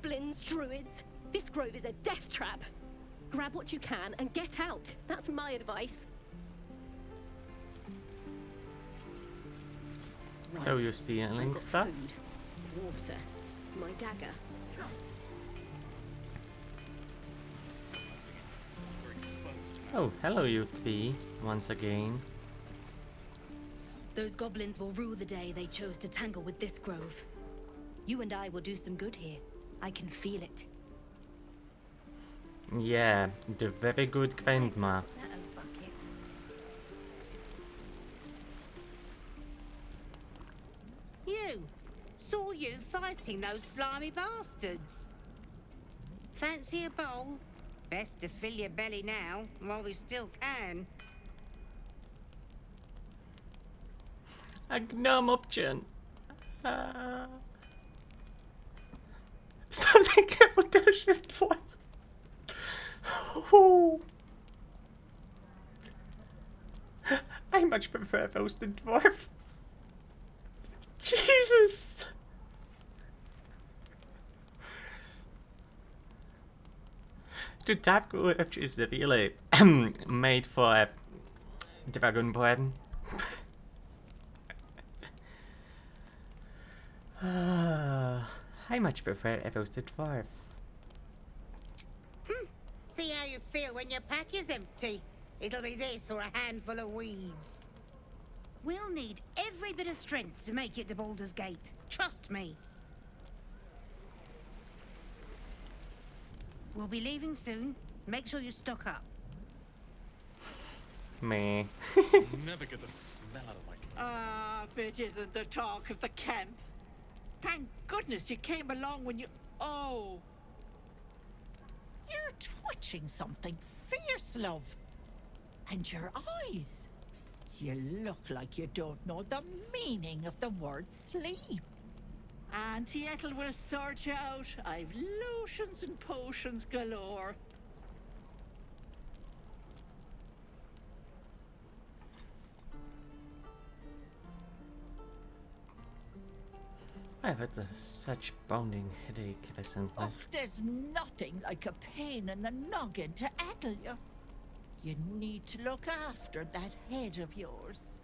goblins, druids. This grove is a death trap. Grab what you can and get out. That's my advice. So you're stealing stuff? Food, water, my dagger. Oh, hello you three, once again. Those goblins will rue the day they chose to tangle with this grove. You and I will do some good here. I can feel it. Yeah, the very good grandma. You! Saw you fighting those slimy bastards. Fancy a bowl? Best to fill your belly now, while we still can. A gnome option. Something capotentious dwarf. Oh. I much prefer roasted dwarf. Jesus. The Dark Urge is really made for Dragonborn. I much prefer a roasted dwarf. See how you feel when your pack is empty. It'll be this or a handful of weeds. We'll need every bit of strength to make it to Baldur's Gate. Trust me. We'll be leaving soon. Make sure you stock up. Meh. Never get the smell out of my Ah, if it isn't the talk of the camp. Thank goodness you came along when you... Oh. You're twitching something fierce, love. And your eyes. You look like you don't know the meaning of the word sleep. Auntie Ethel will sort you out. I've lotions and potions galore. I've had such bounding headache recently. Oh, there's nothing like a pain in the noggin to addle you. You need to look after that head of yours.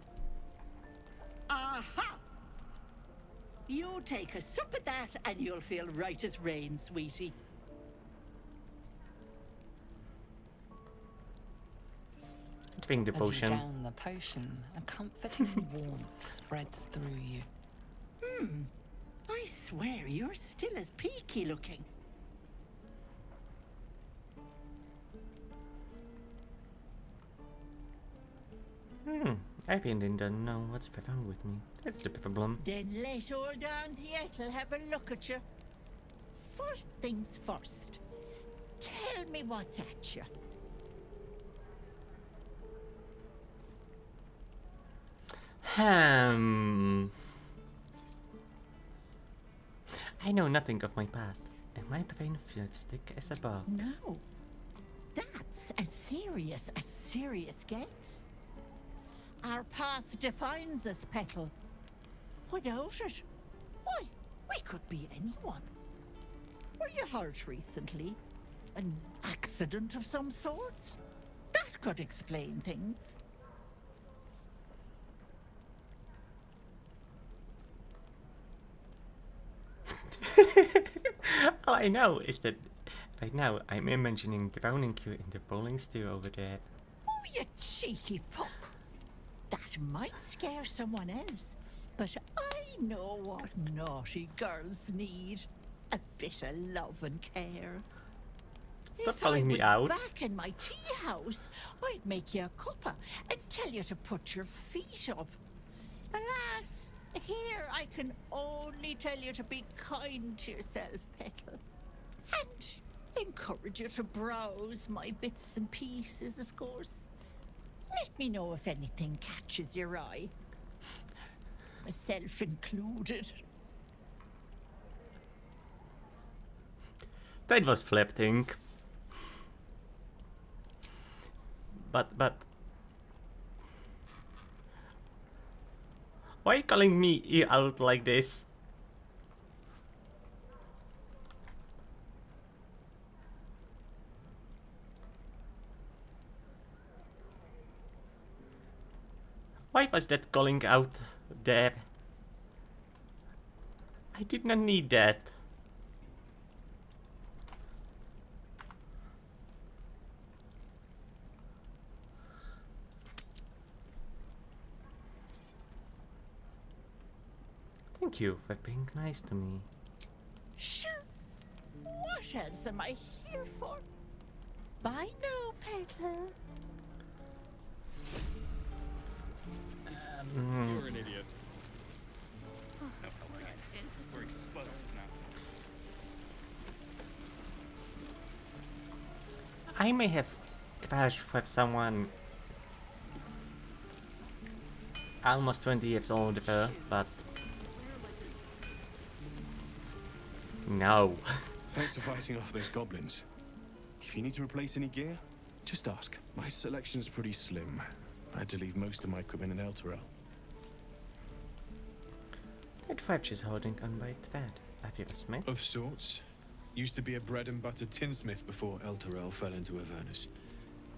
Aha! You take a sup of that and you'll feel right as rain, sweetie. Drink the As potion. you down the potion, a comforting warmth spreads through you. I swear you're still as peaky looking. I really don't know what's wrong with me. That's the problem. Then let old Auntie Ethel have a look at you. First things first. Tell me what's at you. I know nothing of my past, and my brain feels thick as a ball. No. That's as serious gets. Our past defines us, Petal. Without it, why, we could be anyone. Were you hurt recently? An accident of some sorts? That could explain things. All I know is that right now I'm imagining drowning you in the bowling stew over there. Oh, you cheeky pup. That might scare someone else, but I know what naughty girls need. A bit of love and care. Stop calling me out. If I was back in my tea house, I'd make you a cuppa and tell you to put your feet up. Alas, here I can only tell you to be kind to yourself, Petal. And encourage you to browse my bits and pieces, of course. Let me know if anything catches your eye. Myself included. That was flirting. But... Why are you calling me out like this? Why was that calling out there? I did not need that. Thank you for being nice to me. Sure. What else am I here for? Bye now, Petal. You're an idiot. We're exposed now. I may have crashed for someone almost 20 years older, but no. Thanks for fighting off those goblins. If you need to replace any gear, just ask. My selection's pretty slim. I had to leave most of my equipment in Elturel. That Fudge is holding on by a thread. Have you a smith? Of sorts. Used to be a bread and butter tinsmith before Elturel fell into Avernus.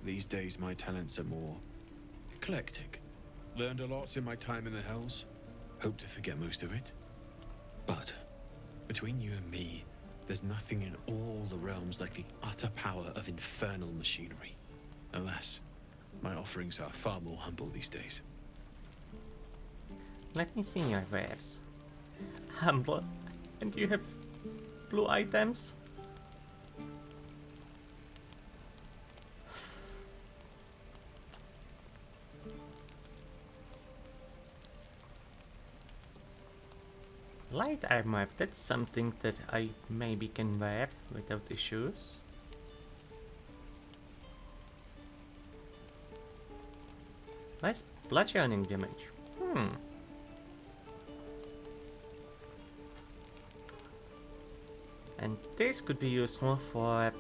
These days my talents are more eclectic. Learned a lot in my time in the Hells. Hope to forget most of it. But between you and me, there's nothing in all the realms like the utter power of infernal machinery. Alas, my offerings are far more humble these days. Let me see your wares. Humble? And you have blue items? Light armor, that's something that I maybe can wear without issues. Nice bludgeoning damage. And this could be useful for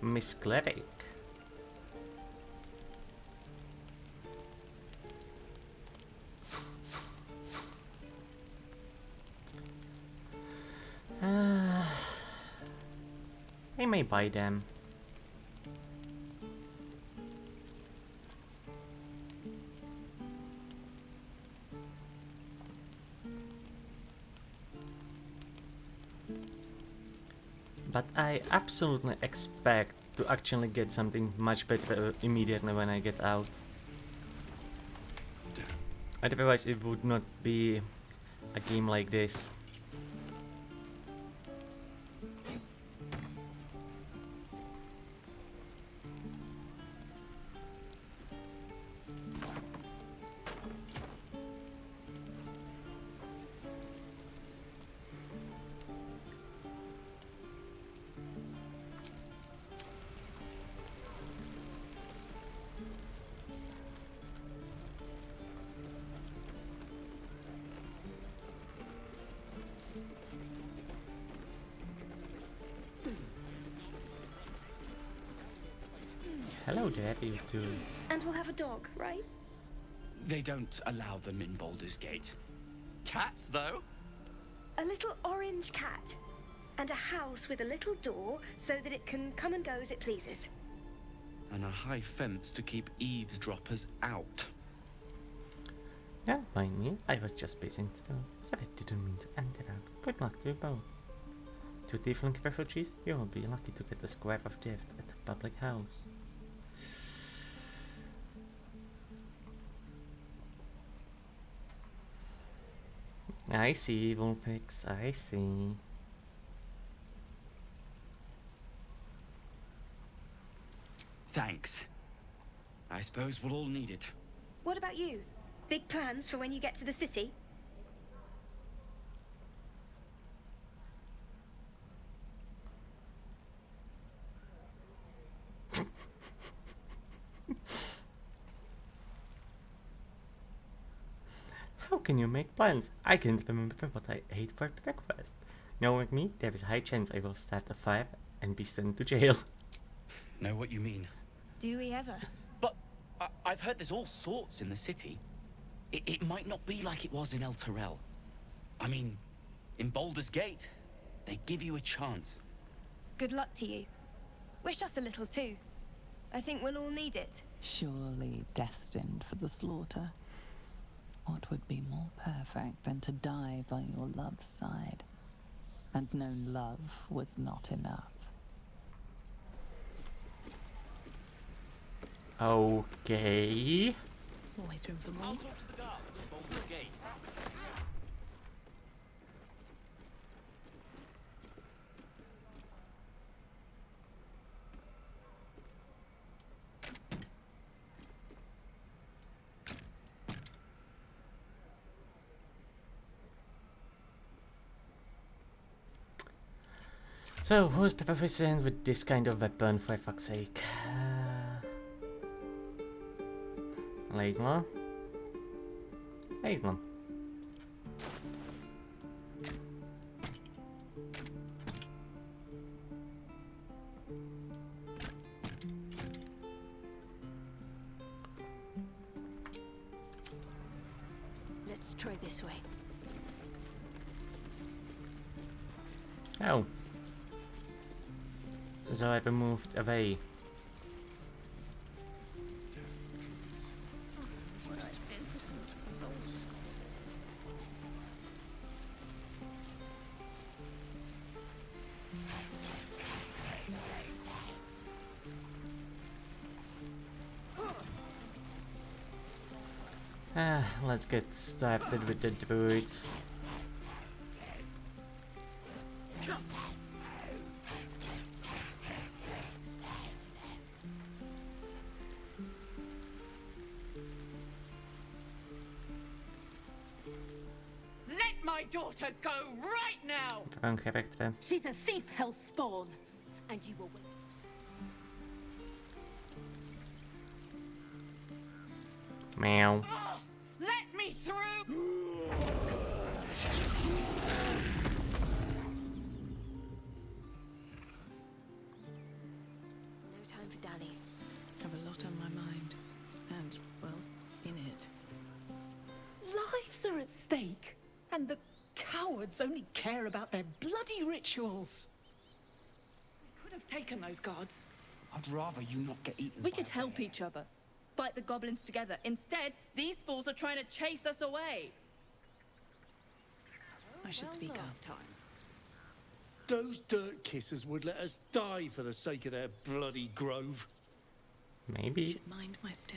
Miss Cleric. I may buy them. But I absolutely expect to actually get something much better immediately when I get out. Otherwise it would not be a game like this. Hello there, you two. And we'll have a dog, right? They don't allow them in Baldur's Gate. Cats, though? A little orange cat. And a house with a little door so that it can come and go as it pleases. And a high fence to keep eavesdroppers out. Don't mind me, I was just pacing through, so I didn't mean to interrupt. Good luck to you both. Two tiefling refugees, you will be lucky to get a square of gift at the public house. I see, Vulpix, I see. Thanks. I suppose we'll all need it. What about you? Big plans for when you get to the city? How can you make plans? I can't remember what I ate for breakfast. Knowing me, there is a high chance I will start a fire and be sent to jail. Know what you mean? Do we ever? But I've heard there's all sorts in the city. It might not be like it was in Elturel. I mean, in Baldur's Gate, they give you a chance. Good luck to you. Wish us a little too. I think we'll all need it. Surely destined for the slaughter. What would be more perfect than to die by your love's side? And know love was not enough. Okay. Always room for more. I'll talk to the guards at Baldur's Gate. So, who's proficient with this kind of weapon, for fuck's sake? Laisla? Laisla. Let's try this way. Oh. So I moved away. What do I do for some salt? Let's get started with the druids. Let my daughter go right now! Wrong character. She's a thief, hell spawn, and you will. Meow. Oh, let me through! No time for Danny. Have a lot on my mind, and, well, in it. Lives are at stake, and the cowards only care about their bloody rituals. We could have taken those guards. I'd rather you not get eaten. We could help each other. Fight the goblins together. Instead, these fools are trying to chase us away. I should speak up. Those dirt kissers would let us die for the sake of their bloody grove. Maybe. Should mind my step.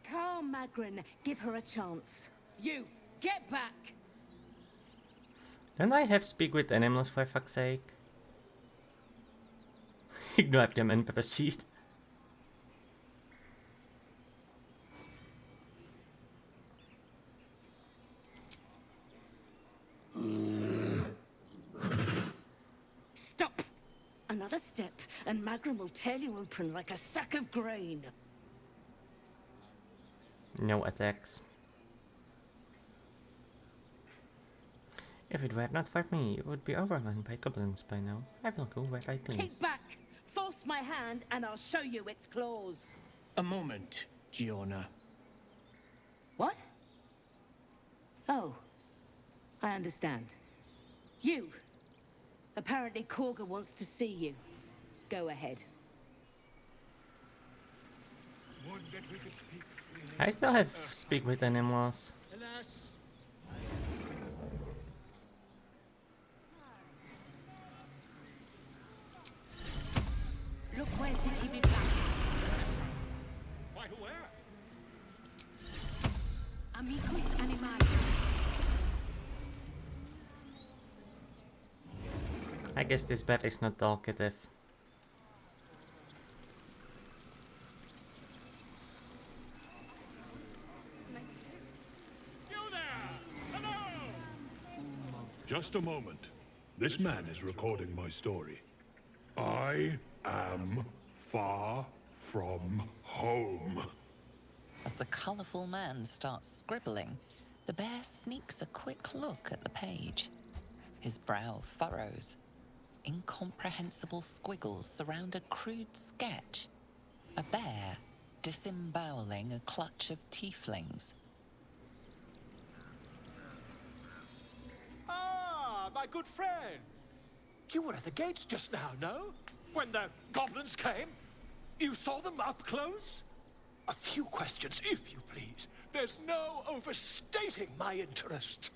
Carl Magrin, give her a chance. You, get back! Don't I have speak with animals, for fuck's sake? Ignore them and proceed. Stop! Another step, and Magrin will tear you open like a sack of grain. No attacks. If it were not for me, it would be overrun by goblins by now. I will go where I please. Keep back! Force my hand, and I'll show you its claws. A moment, Giona. What? Oh, I understand. You. Apparently Korga wants to see you. Go ahead. Would that we could speak freely. I still have speak with animals. Alas. Look where city be back. Quite aware. Amicus animalis. I guess this bat is not talkative. Just a moment. This man is recording my story. I am far from home. As the colourful man starts scribbling, the bear sneaks a quick look at the page. His brow furrows. Incomprehensible squiggles surround a crude sketch. A bear disemboweling a clutch of tieflings. my good friend. You were at the gates just now, no? When the goblins came? You saw them up close? A few questions, if you please. There's no overstating my interest.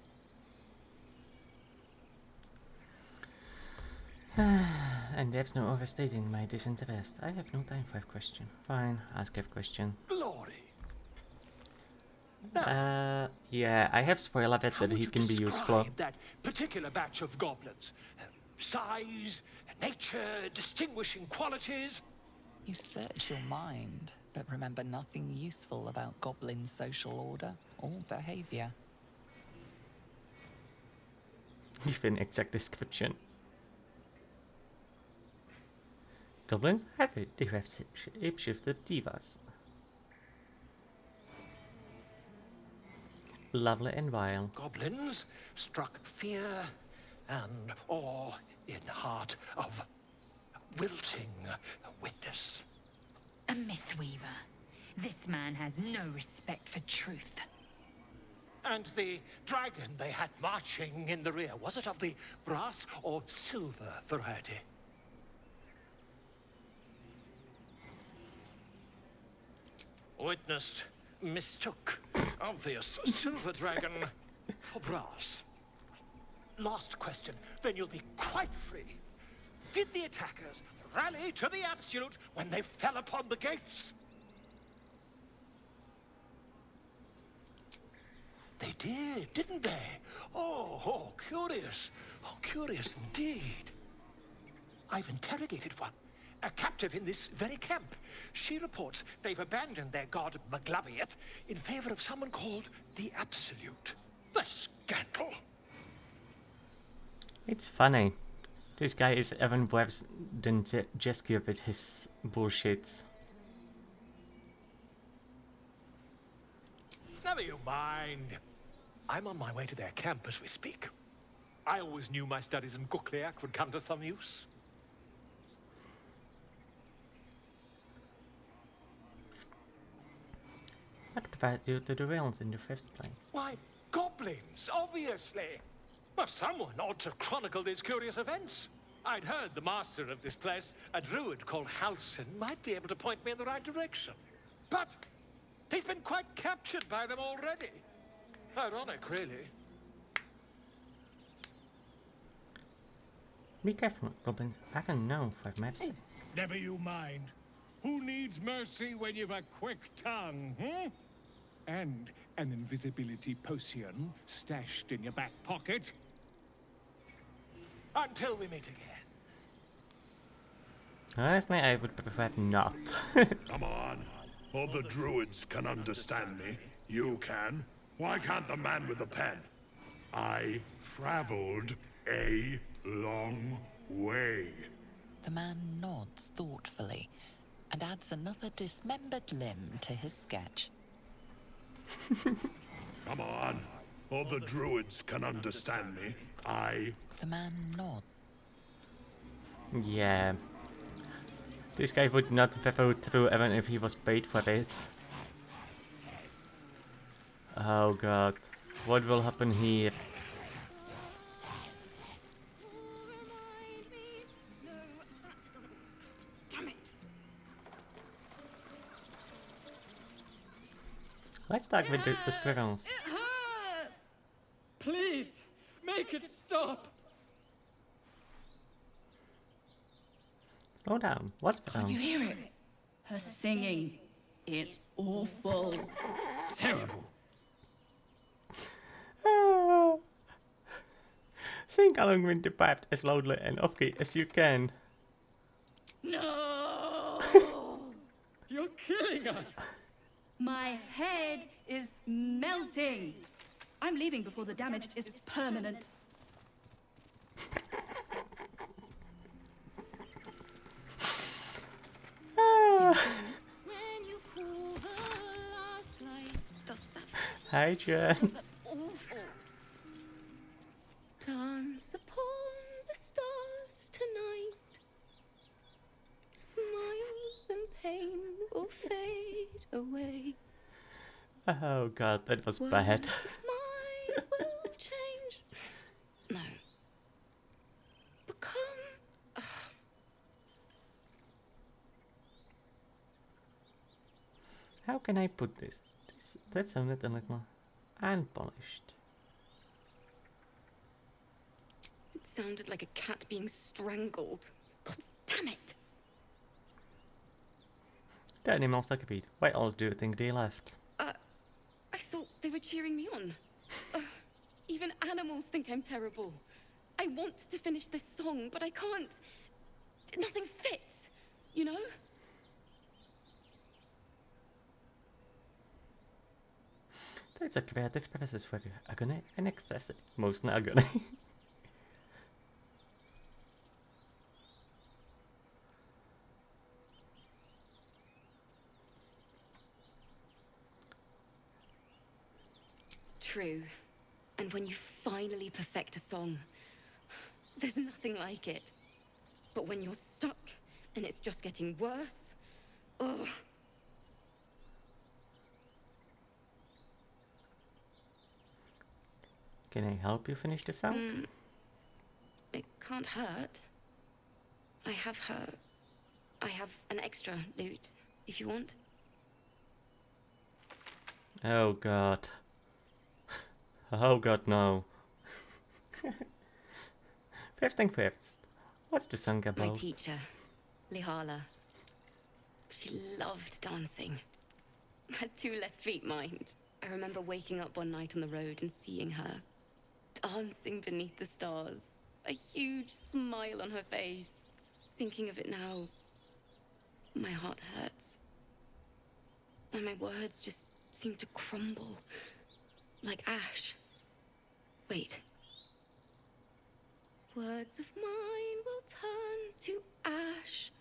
And there's no overstating my disinterest. I have no time for a question. Fine, ask a question. Glory. Yeah, I have spoiled it that he can be useful. That particular batch of goblins. Size, nature, distinguishing qualities. You search your mind, but remember nothing useful about goblin social order or behavior. Give an exact description. Goblins have it. They have shapeshifted divas. Lovely and vile. Goblins struck fear and awe in heart of wilting witness. A mythweaver. This man has no respect for truth. And the dragon they had marching in the rear, was it of the brass or silver variety? Witness mistook obvious silver dragon for brass. Last question, then you'll be quite free. Did the attackers rally to the absolute when they fell upon the gates? They did, didn't they? Oh, curious. Oh, curious indeed. I've interrogated one, a captive in this very camp. She reports they've abandoned their god Maglabiet in favor of someone called the Absolute. The scandal! It's funny. This guy is even worse than Jeskier with his bullshits. Never you mind. I'm on my way to their camp as we speak. I always knew my studies in Gukliak would come to some use. What brought you to the realms in the first place? Why, goblins, obviously. Well, someone ought to chronicle these curious events. I'd heard the master of this place, a druid called Halsin, might be able to point me in the right direction. But he's been quite captured by them already. Ironic, really. Be careful, goblins. I don't know 5 maps. Never you mind. Who needs mercy when you've a quick tongue, hmm? And an invisibility potion stashed in your back pocket. Until we meet again. Honestly, I would prefer not. Come on. All the druids can understand me. You can. Why can't the man with the pen? I traveled a long way. The man nods thoughtfully and adds another dismembered limb to his sketch. Come on. All the druids can understand me. The man nods. Yeah. This guy would not pepper through even if he was paid for it. Oh god. What will happen here? Let's start with the squirrels. It hurts! Please, make it stop! Slow down. What's wrong? Can you hear it? Her singing. It's awful. Terrible. Sing along with the pipe as loudly and off-key as you can. No! You're killing us! My head is melting. I'm leaving before the damage is permanent. Hi, Jen. That's awful. Dance upon the stars tonight. Smiles and pain will fade away. Oh god, that was bad. Words of mine will change. No, can I put this? That sounded a little unpolished. It sounded like a cat being strangled. God damn it! The animals agreed. Why else do you think they left? I thought they were cheering me on. Even animals think I'm terrible. I want to finish this song, but I can't. Nothing fits, you know? That's a creative process for you. Agony and ecstasy. Mostly agony. True. And when you finally perfect a song, there's nothing like it. But when you're stuck and it's just getting worse, ugh. Can I help you finish the song? It can't hurt. I have an extra lute, if you want. Oh god. Oh god, no. First thing first, what's the song about? My teacher, Lihala. She loved dancing. Had 2 left feet, mind. I remember waking up one night on the road and seeing her dancing beneath the stars, a huge smile on her face. Thinking of it now, my heart hurts. And my words just seem to crumble, like ash. Wait. Words of mine will turn to ash.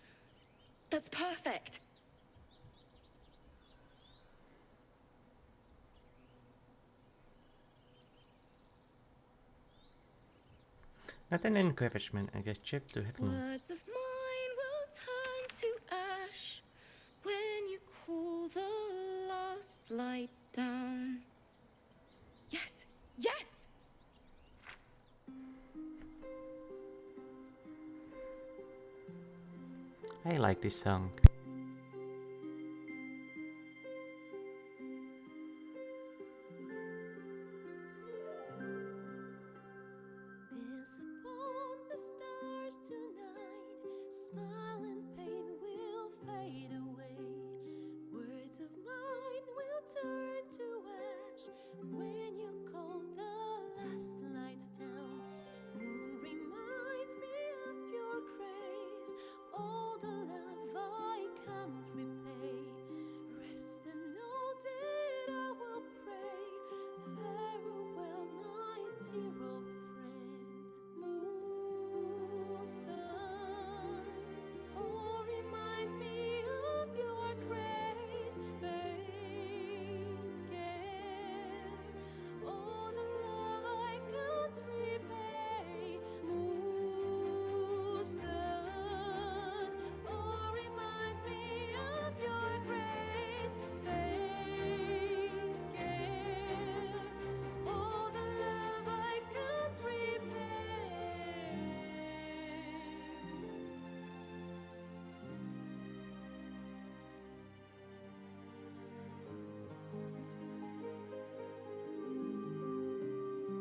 That's perfect. Not an encouragement, I guess chip to heaven. Words of mine will turn to ash when you cool the last light down. Yes, yes! I like this song.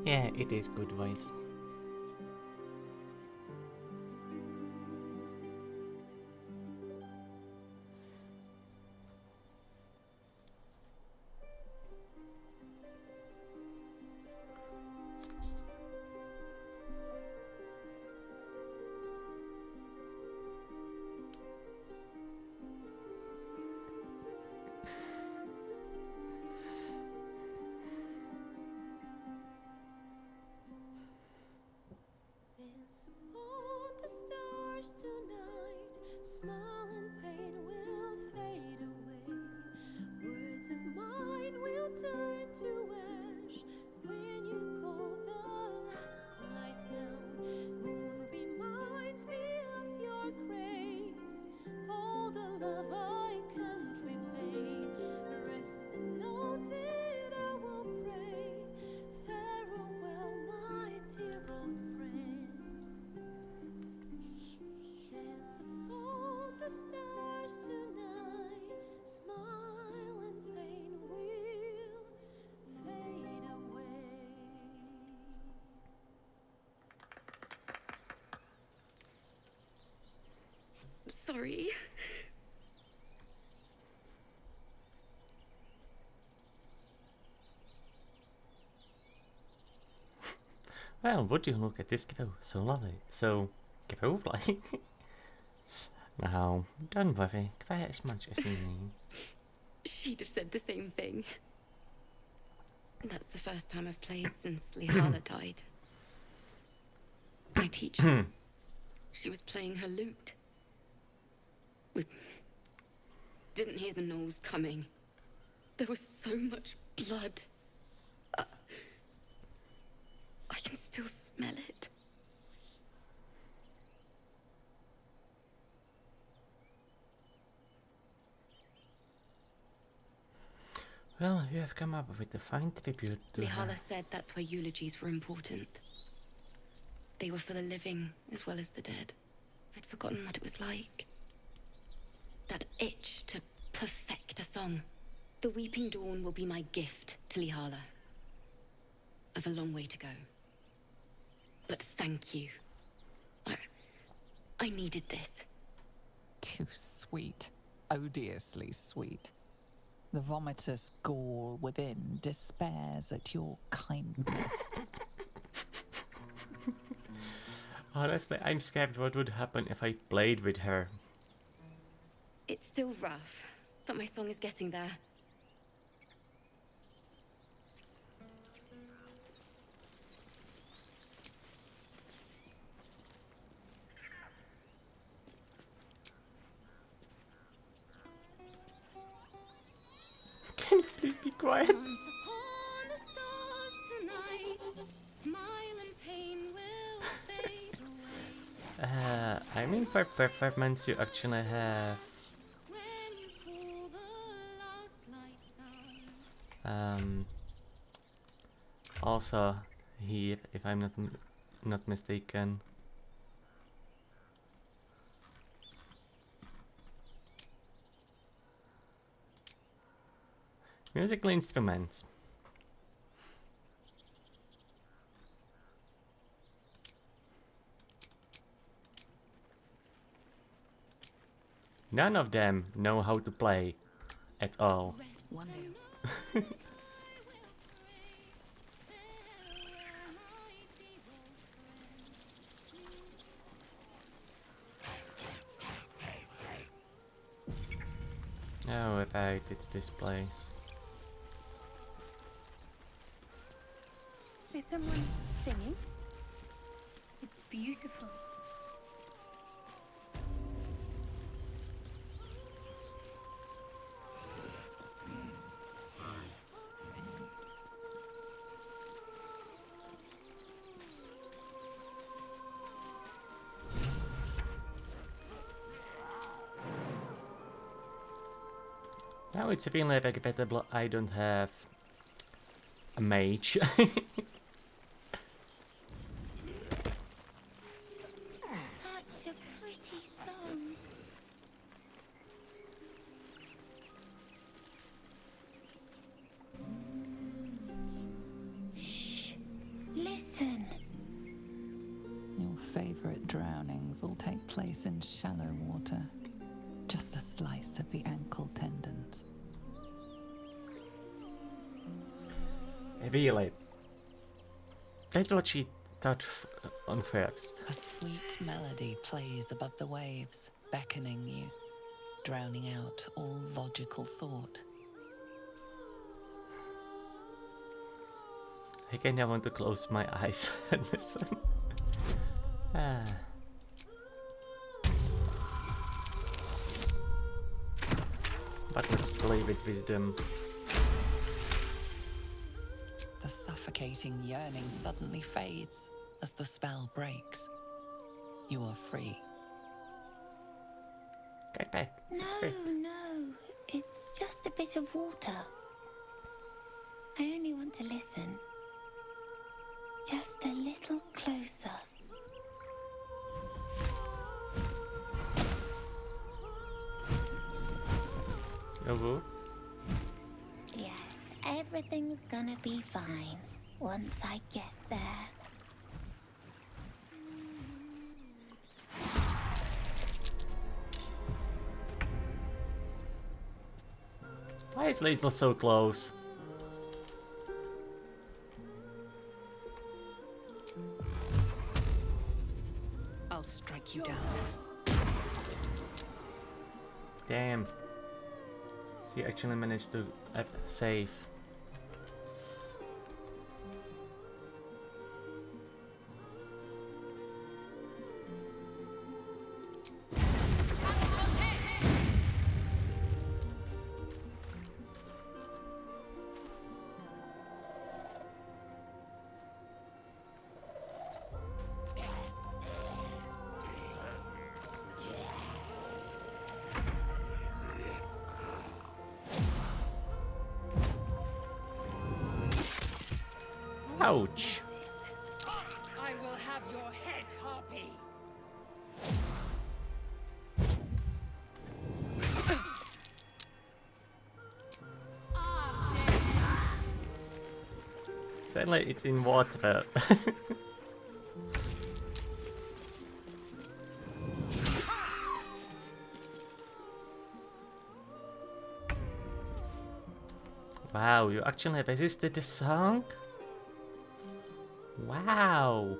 Yeah, it is good voice. sorry. Well, would you look at this Gvo? So lovely. So, Gvo-like. Now, don't worry. Quite as much as you need. She'd have said the same thing. That's the first time I've played since Lihala died. My teacher. She was playing her lute. We didn't hear the gnolls coming. There was so much blood. I can still smell it. Well, you have come up with a fine tribute to Lihala her. said that's why eulogies were important. They were for the living as well as the dead. I'd forgotten what it was like. That itch to perfect a song. The Weeping Dawn will be my gift to Lihala. I've a long way to go. But thank you. I needed this. Too sweet. Odiously sweet. The vomitous gall within despairs at your kindness. Honestly, I'm scared what would happen if I played with her. It's still rough, but my song is getting there. Can you please be quiet? I mean, for performance, you actually have also here, if I'm not mistaken. Musical instruments. None of them know how to play at all. One Oh, right, it's this place. Is someone singing? It's beautiful. Now it's really regrettable I don't have a mage. Such a pretty song. Shh. Listen. Your favorite drownings will take place in shallow water. Just a slice of the ankle tendons. Really? That's what she thought on first. A sweet melody plays above the waves, beckoning you, drowning out all logical thought. I kinda want to close my eyes and listen. But let's play with wisdom. The suffocating yearning suddenly fades as the spell breaks. You are free. Get back. No. It's just a bit of water. I only want to listen. Just a little closer. Oh, Yes, everything's gonna be fine once I get there. Why is Liesl so close? I'll strike you down. Damn. She actually managed to save. Ouch. I will have your head, Harpy. Sound like it's in water. Wow, you actually resisted the song? Wow.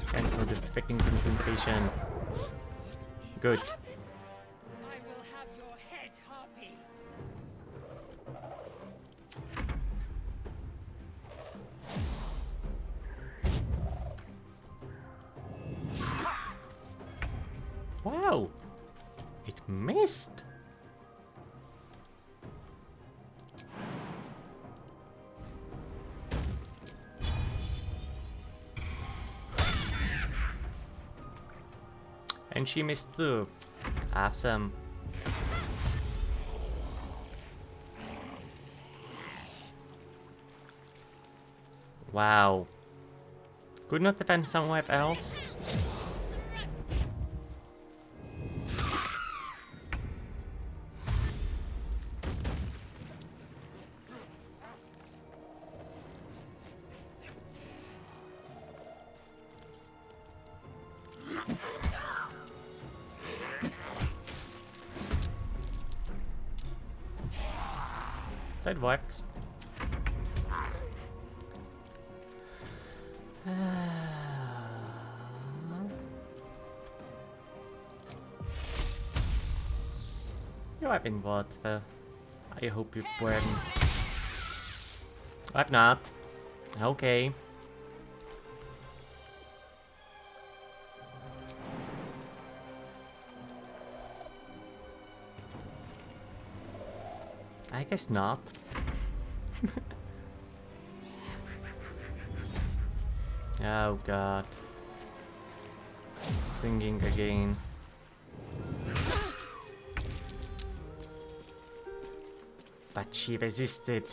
Cancel the freaking concentration. Good. I will have your head, Harpy. Wow. It missed. And she missed too. Awesome. Wow. Could not defend somewhere else? That works. You have been water. I hope you burn. I've not. Okay. I guess not. Oh god. Singing again. But she resisted.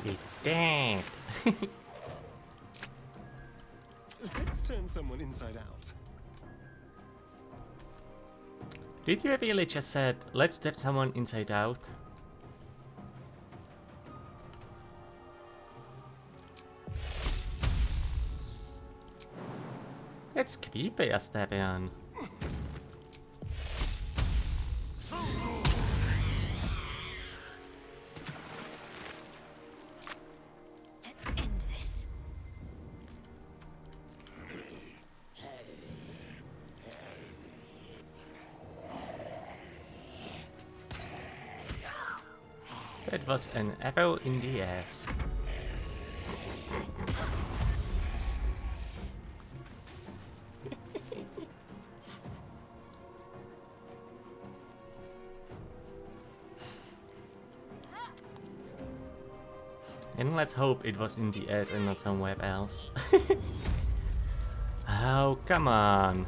It's dead. Let's turn someone inside out. Did you really just said, let's turn someone inside out? It's creepy, Astavian. Let's end this. That was an arrow in the ass. And let's hope it was in the air and not somewhere else. Oh, come on.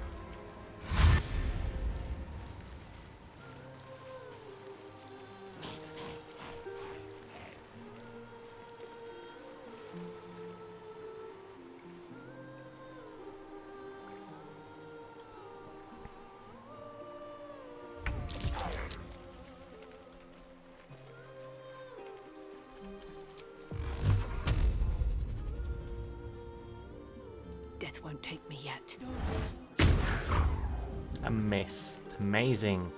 Death won't take me yet. A miss. Amazing.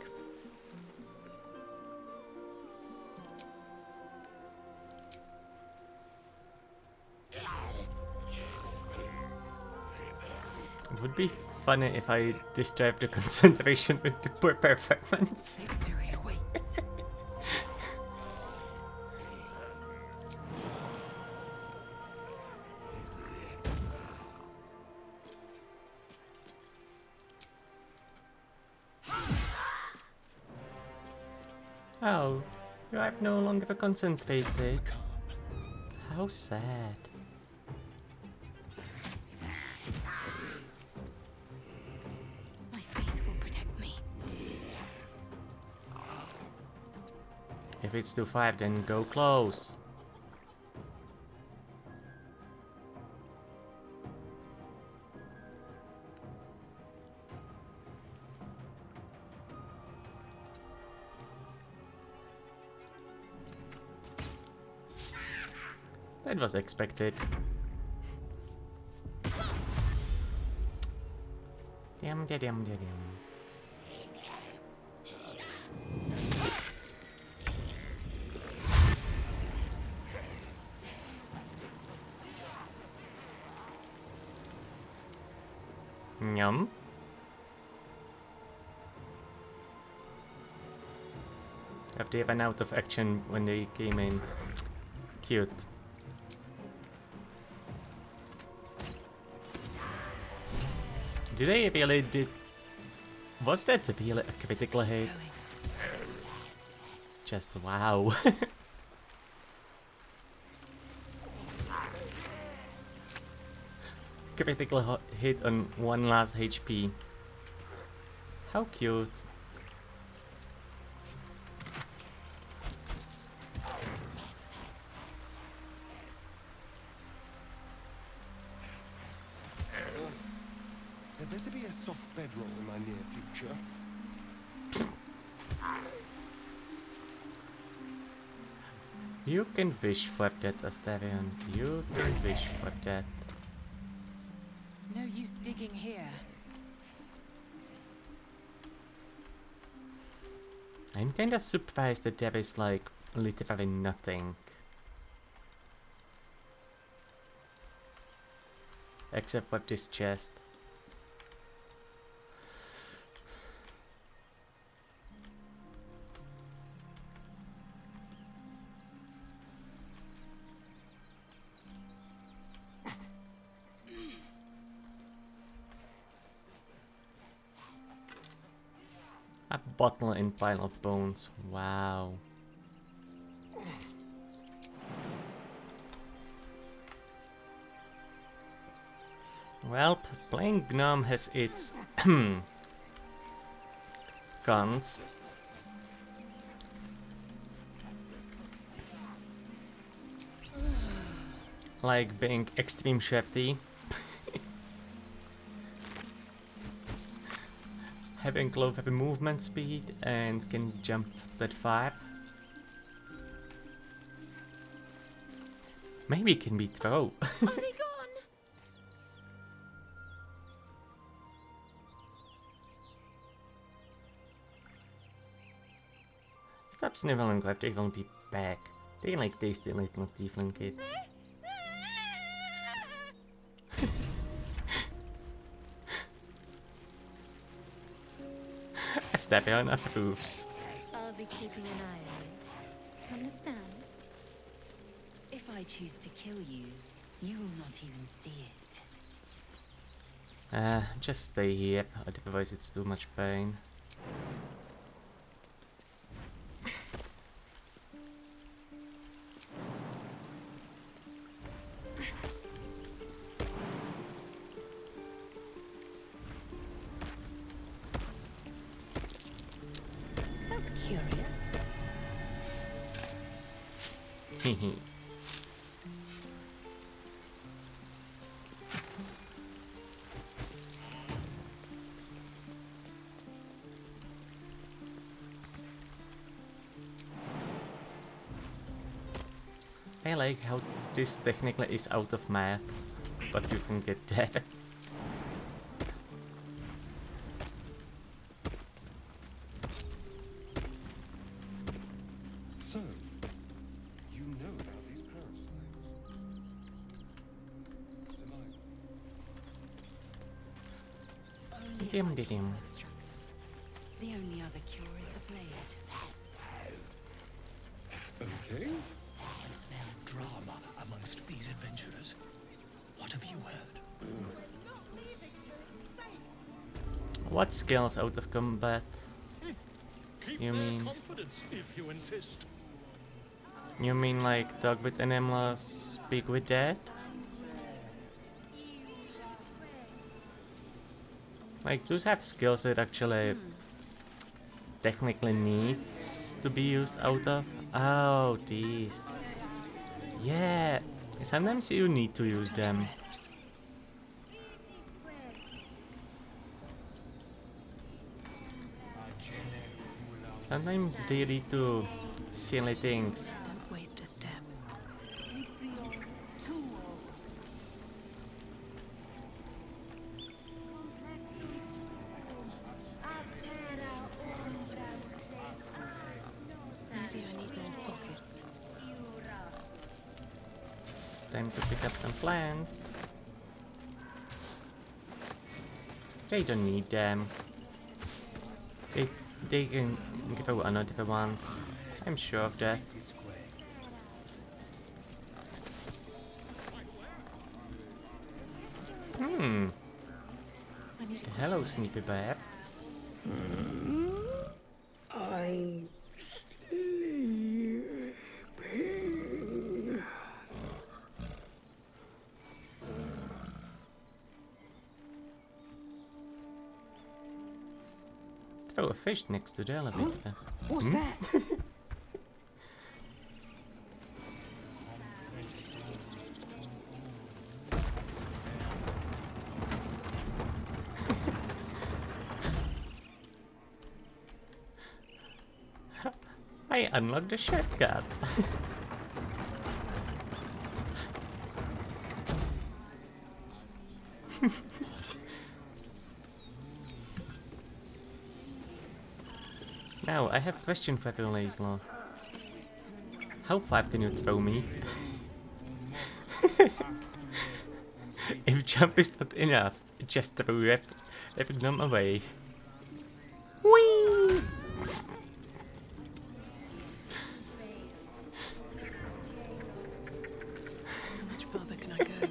It would be funny if I disturbed the concentration with the poor performance. Victory awaits. Oh, you are no longer concentrated. How sad. My faith will protect me. If it's too far, then go close. That was expected. Damn, damn, damn, damn. Yum. Have they run out of action when they came in? Cute. Did they really did? Was that really a critical hit? Just wow. Critical hit on one last HP. How cute. There better be a soft bedroll in my near future. You can wish for that, Astarion. You can wish for that. No use digging here. I'm kinda surprised that there is like literally nothing. Except for this chest. A bottle and pile of bones. Wow. Well, playing Gnome has its cons. Like being extreme shifty. Having low movement speed and can jump that far. Maybe it can be throw. Are they gone? Stop sniveling, Cliff, they won't be back. They like tasty little tiefling kids. Astarion approves. I'll be keeping an eye on you. Understand? If I choose to kill you, you will not even see it. Just stay here, otherwise it's too much pain. Hehe. I like how this technically is out of map, but you can get that. So, you know about these parasites? Survival. Dim. The only other cure is the blade. Okay. I smell drama amongst these adventurers. What have you heard? What skills out of combat? Keep You their mean- confidence if you insist. You mean like talk with animals, speak with dead? Like those have skills that actually technically needs to be used out of. Oh, these. Yeah, sometimes you need to use them. Sometimes they lead to silly things. Don't waste a step. Maybe I need more pockets. Time to pick up some plants. They don't need them. They can give out another ones. I'm sure of that. Hello, Sneaky Bear. I'm sleeping. Throw a fish next to the elevator. What's that? I unlocked the shortcut. Now, I have a question for you, Laisla. How far can you throw me? If jump is not enough, just throw every gnome away. Whee! How much farther can I go?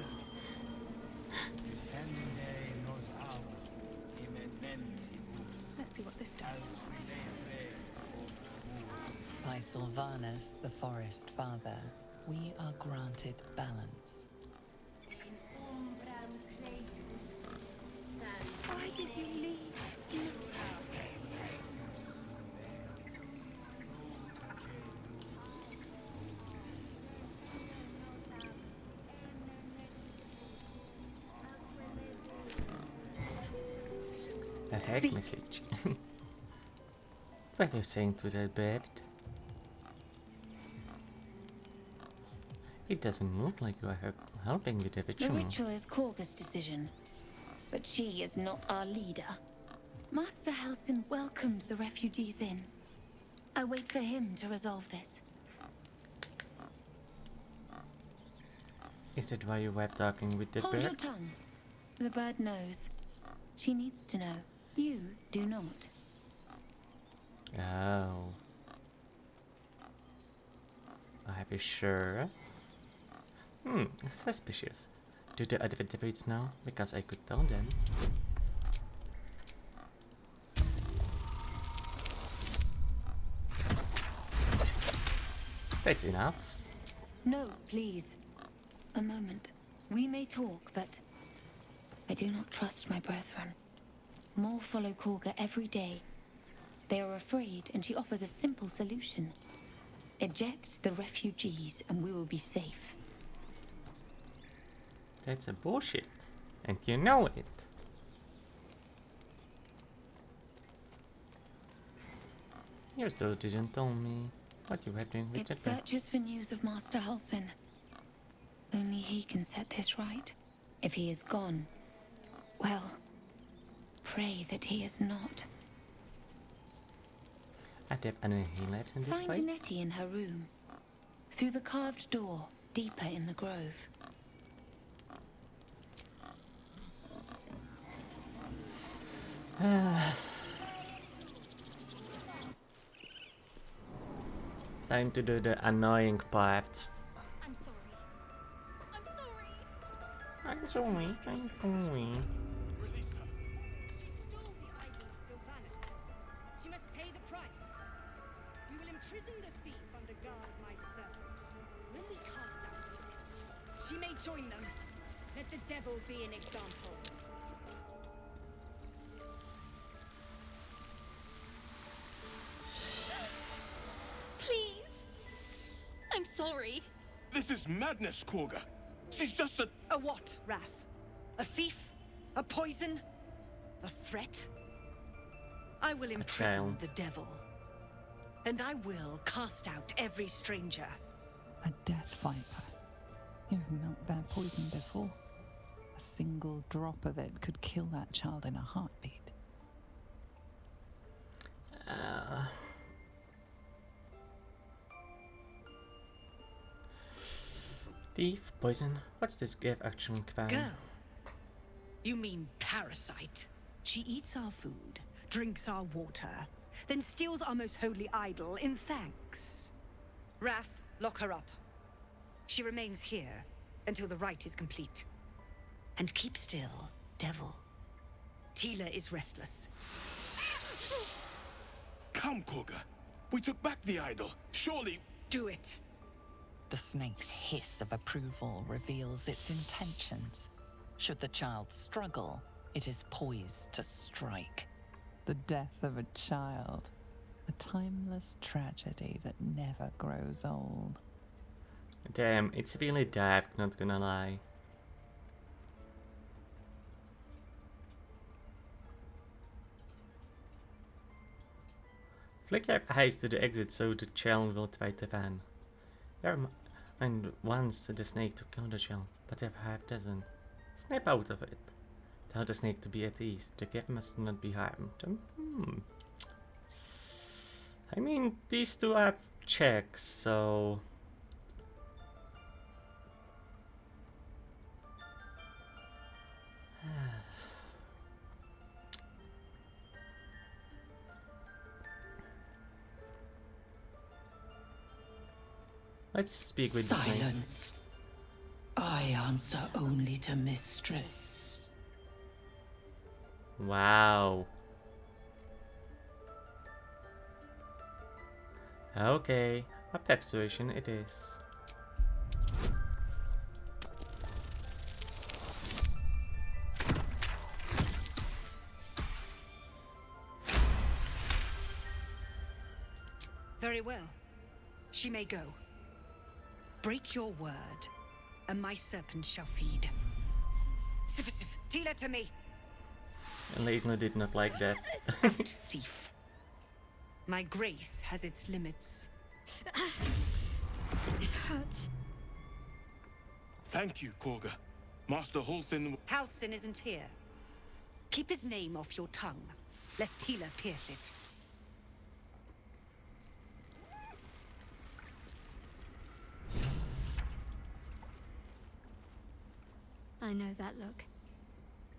Let's see what this does. By Sylvanus, the Forest Father, we are granted balance. Why did you leave? A hack Speak. message. What are you saying to that bird? It doesn't look like you are helping with the The ritual. ritual is Korga's decision, but she is not our leader. Master Halsin welcomed the refugees in. I wait for him to resolve this. Is that why you were talking with the Hold your bird? tongue. The bird knows. She needs to know. You do not. Oh. Are you sure? Suspicious. Do the other druids know? Because I could tell them. That's enough. No, please. A moment. We may talk, but I do not trust my brethren. More follow Korga every day. They are afraid, and she offers a simple solution. Eject the refugees and we will be safe. That's a bullshit. And you know it. You still didn't tell me what you were doing with It the drink. searches for news of Master Halsin. Only he can set this right. If he is gone, well, pray that he is not. I have any lives in this Find place? Nettie in her room. Through the carved door, deeper in the grove. Time to do the annoying parts. I'm sorry. I'm sorry. Release her. She stole the idol of Sylvanus. She must pay the price. We will imprison the thief under guard of my servant. When we cast out the rest, she may join them. Let the devil be an example. Please. I'm sorry. This is madness, Korga. She's just a... A what, Wrath? A thief? A poison? A threat? I will imprison the devil. And I will cast out every stranger. A death viper. You've milked their poison before. A single drop of it could kill that child in a heartbeat. Thief, poison. What's this give action clan? Girl. You mean parasite. She eats our food, drinks our water, then steals our most holy idol in thanks. Wrath, lock her up. She remains here until the rite is complete. And keep still, devil. Tila is restless. Come, Korga. We took back the idol. Surely... Do it. The snake's hiss of approval reveals its intentions. Should the child struggle, it is poised to strike. The death of a child. A timeless tragedy that never grows old. Damn, it's really dark, not gonna lie. Flick your eyes to the exit so the child will try to run. And once the snake took on the shell, but if half doesn't, snap out of it. Tell the snake to be at ease. The gift must not be harmed. I mean, these two have checks, so... Let's speak with the snake. Silence. I answer only to mistress. Wow. Okay, a persuasion it is. Very well. She may go. Break your word, and my serpent shall feed. Sif, Tila to me! And Leisner did not like that. Out, thief. My grace has its limits. It hurts. Thank you, Korga. Master Halsin... Halsin isn't here. Keep his name off your tongue, lest Tila pierce it. I know that look.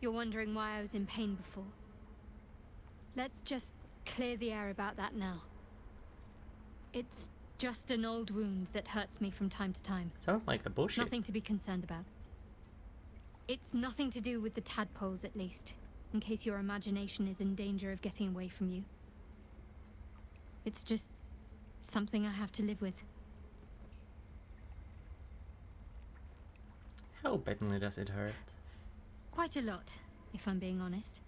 You're wondering why I was in pain before. Let's just clear the air about that now. It's just an old wound that hurts me from time to time. Sounds like a bullshit. Nothing to be concerned about. It's nothing to do with the tadpoles, at least, in case your imagination is in danger of getting away from you. It's just something I have to live with. How badly does it hurt? Quite a lot, if I'm being honest.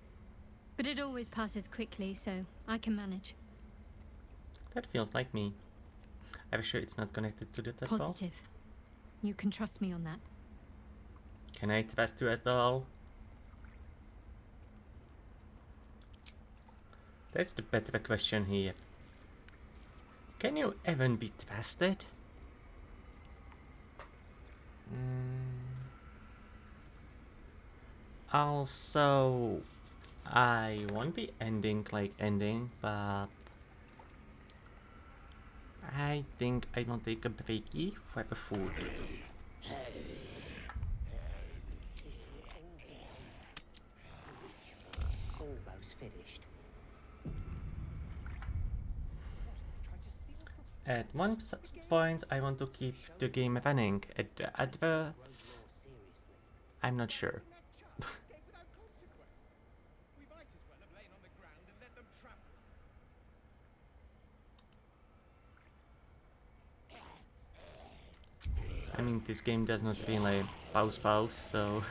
But it always passes quickly, so I can manage. That feels like me. Are you sure it's not connected to that as well? Positive. You can trust me on that. Can I trust you at all? That's the better question here. Can you even be trusted? Also, I won't be ending, but I think I will take a breaky for the food. Almost finished. At one point, I want to keep the game running. At the other, I'm not sure. I mean, this game does not really pause, so...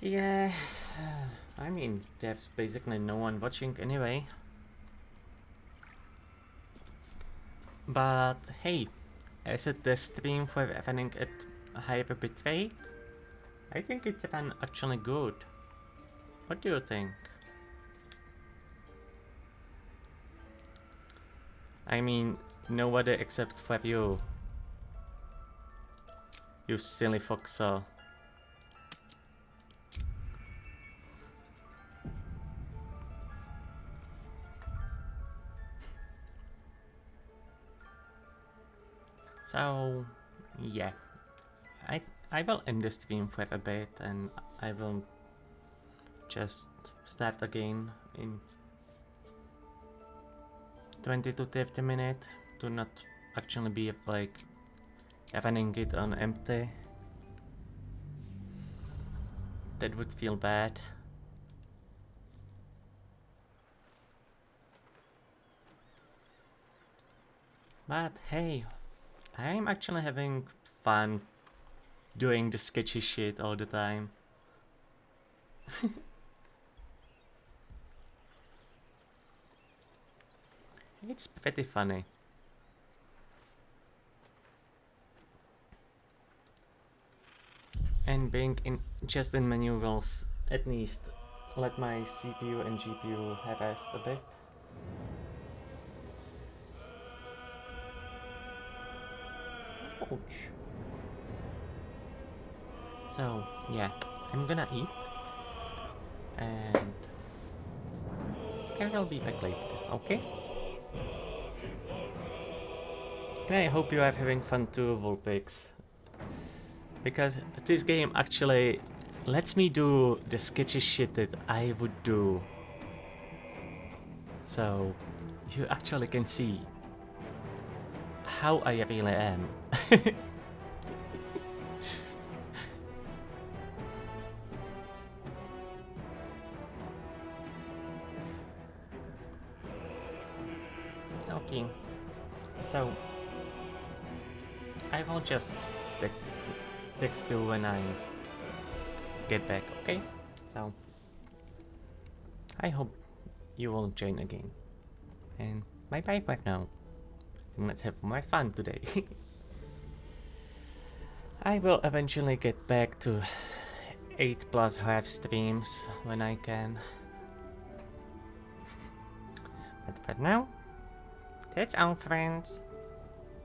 yeah, I mean, there's basically no one watching anyway. But hey, is it the stream for running at higher bitrate? I think it ran actually good. What do you think? I mean, nobody except for you. You silly foxer. So, yeah. I will end the stream for a bit and I will just start again in 20 to 30 minutes to not actually be like running it on empty. That would feel bad. But hey, I'm actually having fun doing the sketchy shit all the time. It's pretty funny. And being in just in menu will at least let my CPU and GPU have rest a bit. Ouch. So yeah, I'm gonna eat and I will be back later, okay? And I hope you are having fun too, Vulpix. Because this game actually lets me do the sketchy shit that I would do. So you actually can see how I really am. Okay, so I will just text you when I get back, okay? So I hope you will join again. And bye bye for now. And let's have more fun today. I will eventually get back to 8+ half streams when I can. But for now, that's all, friends.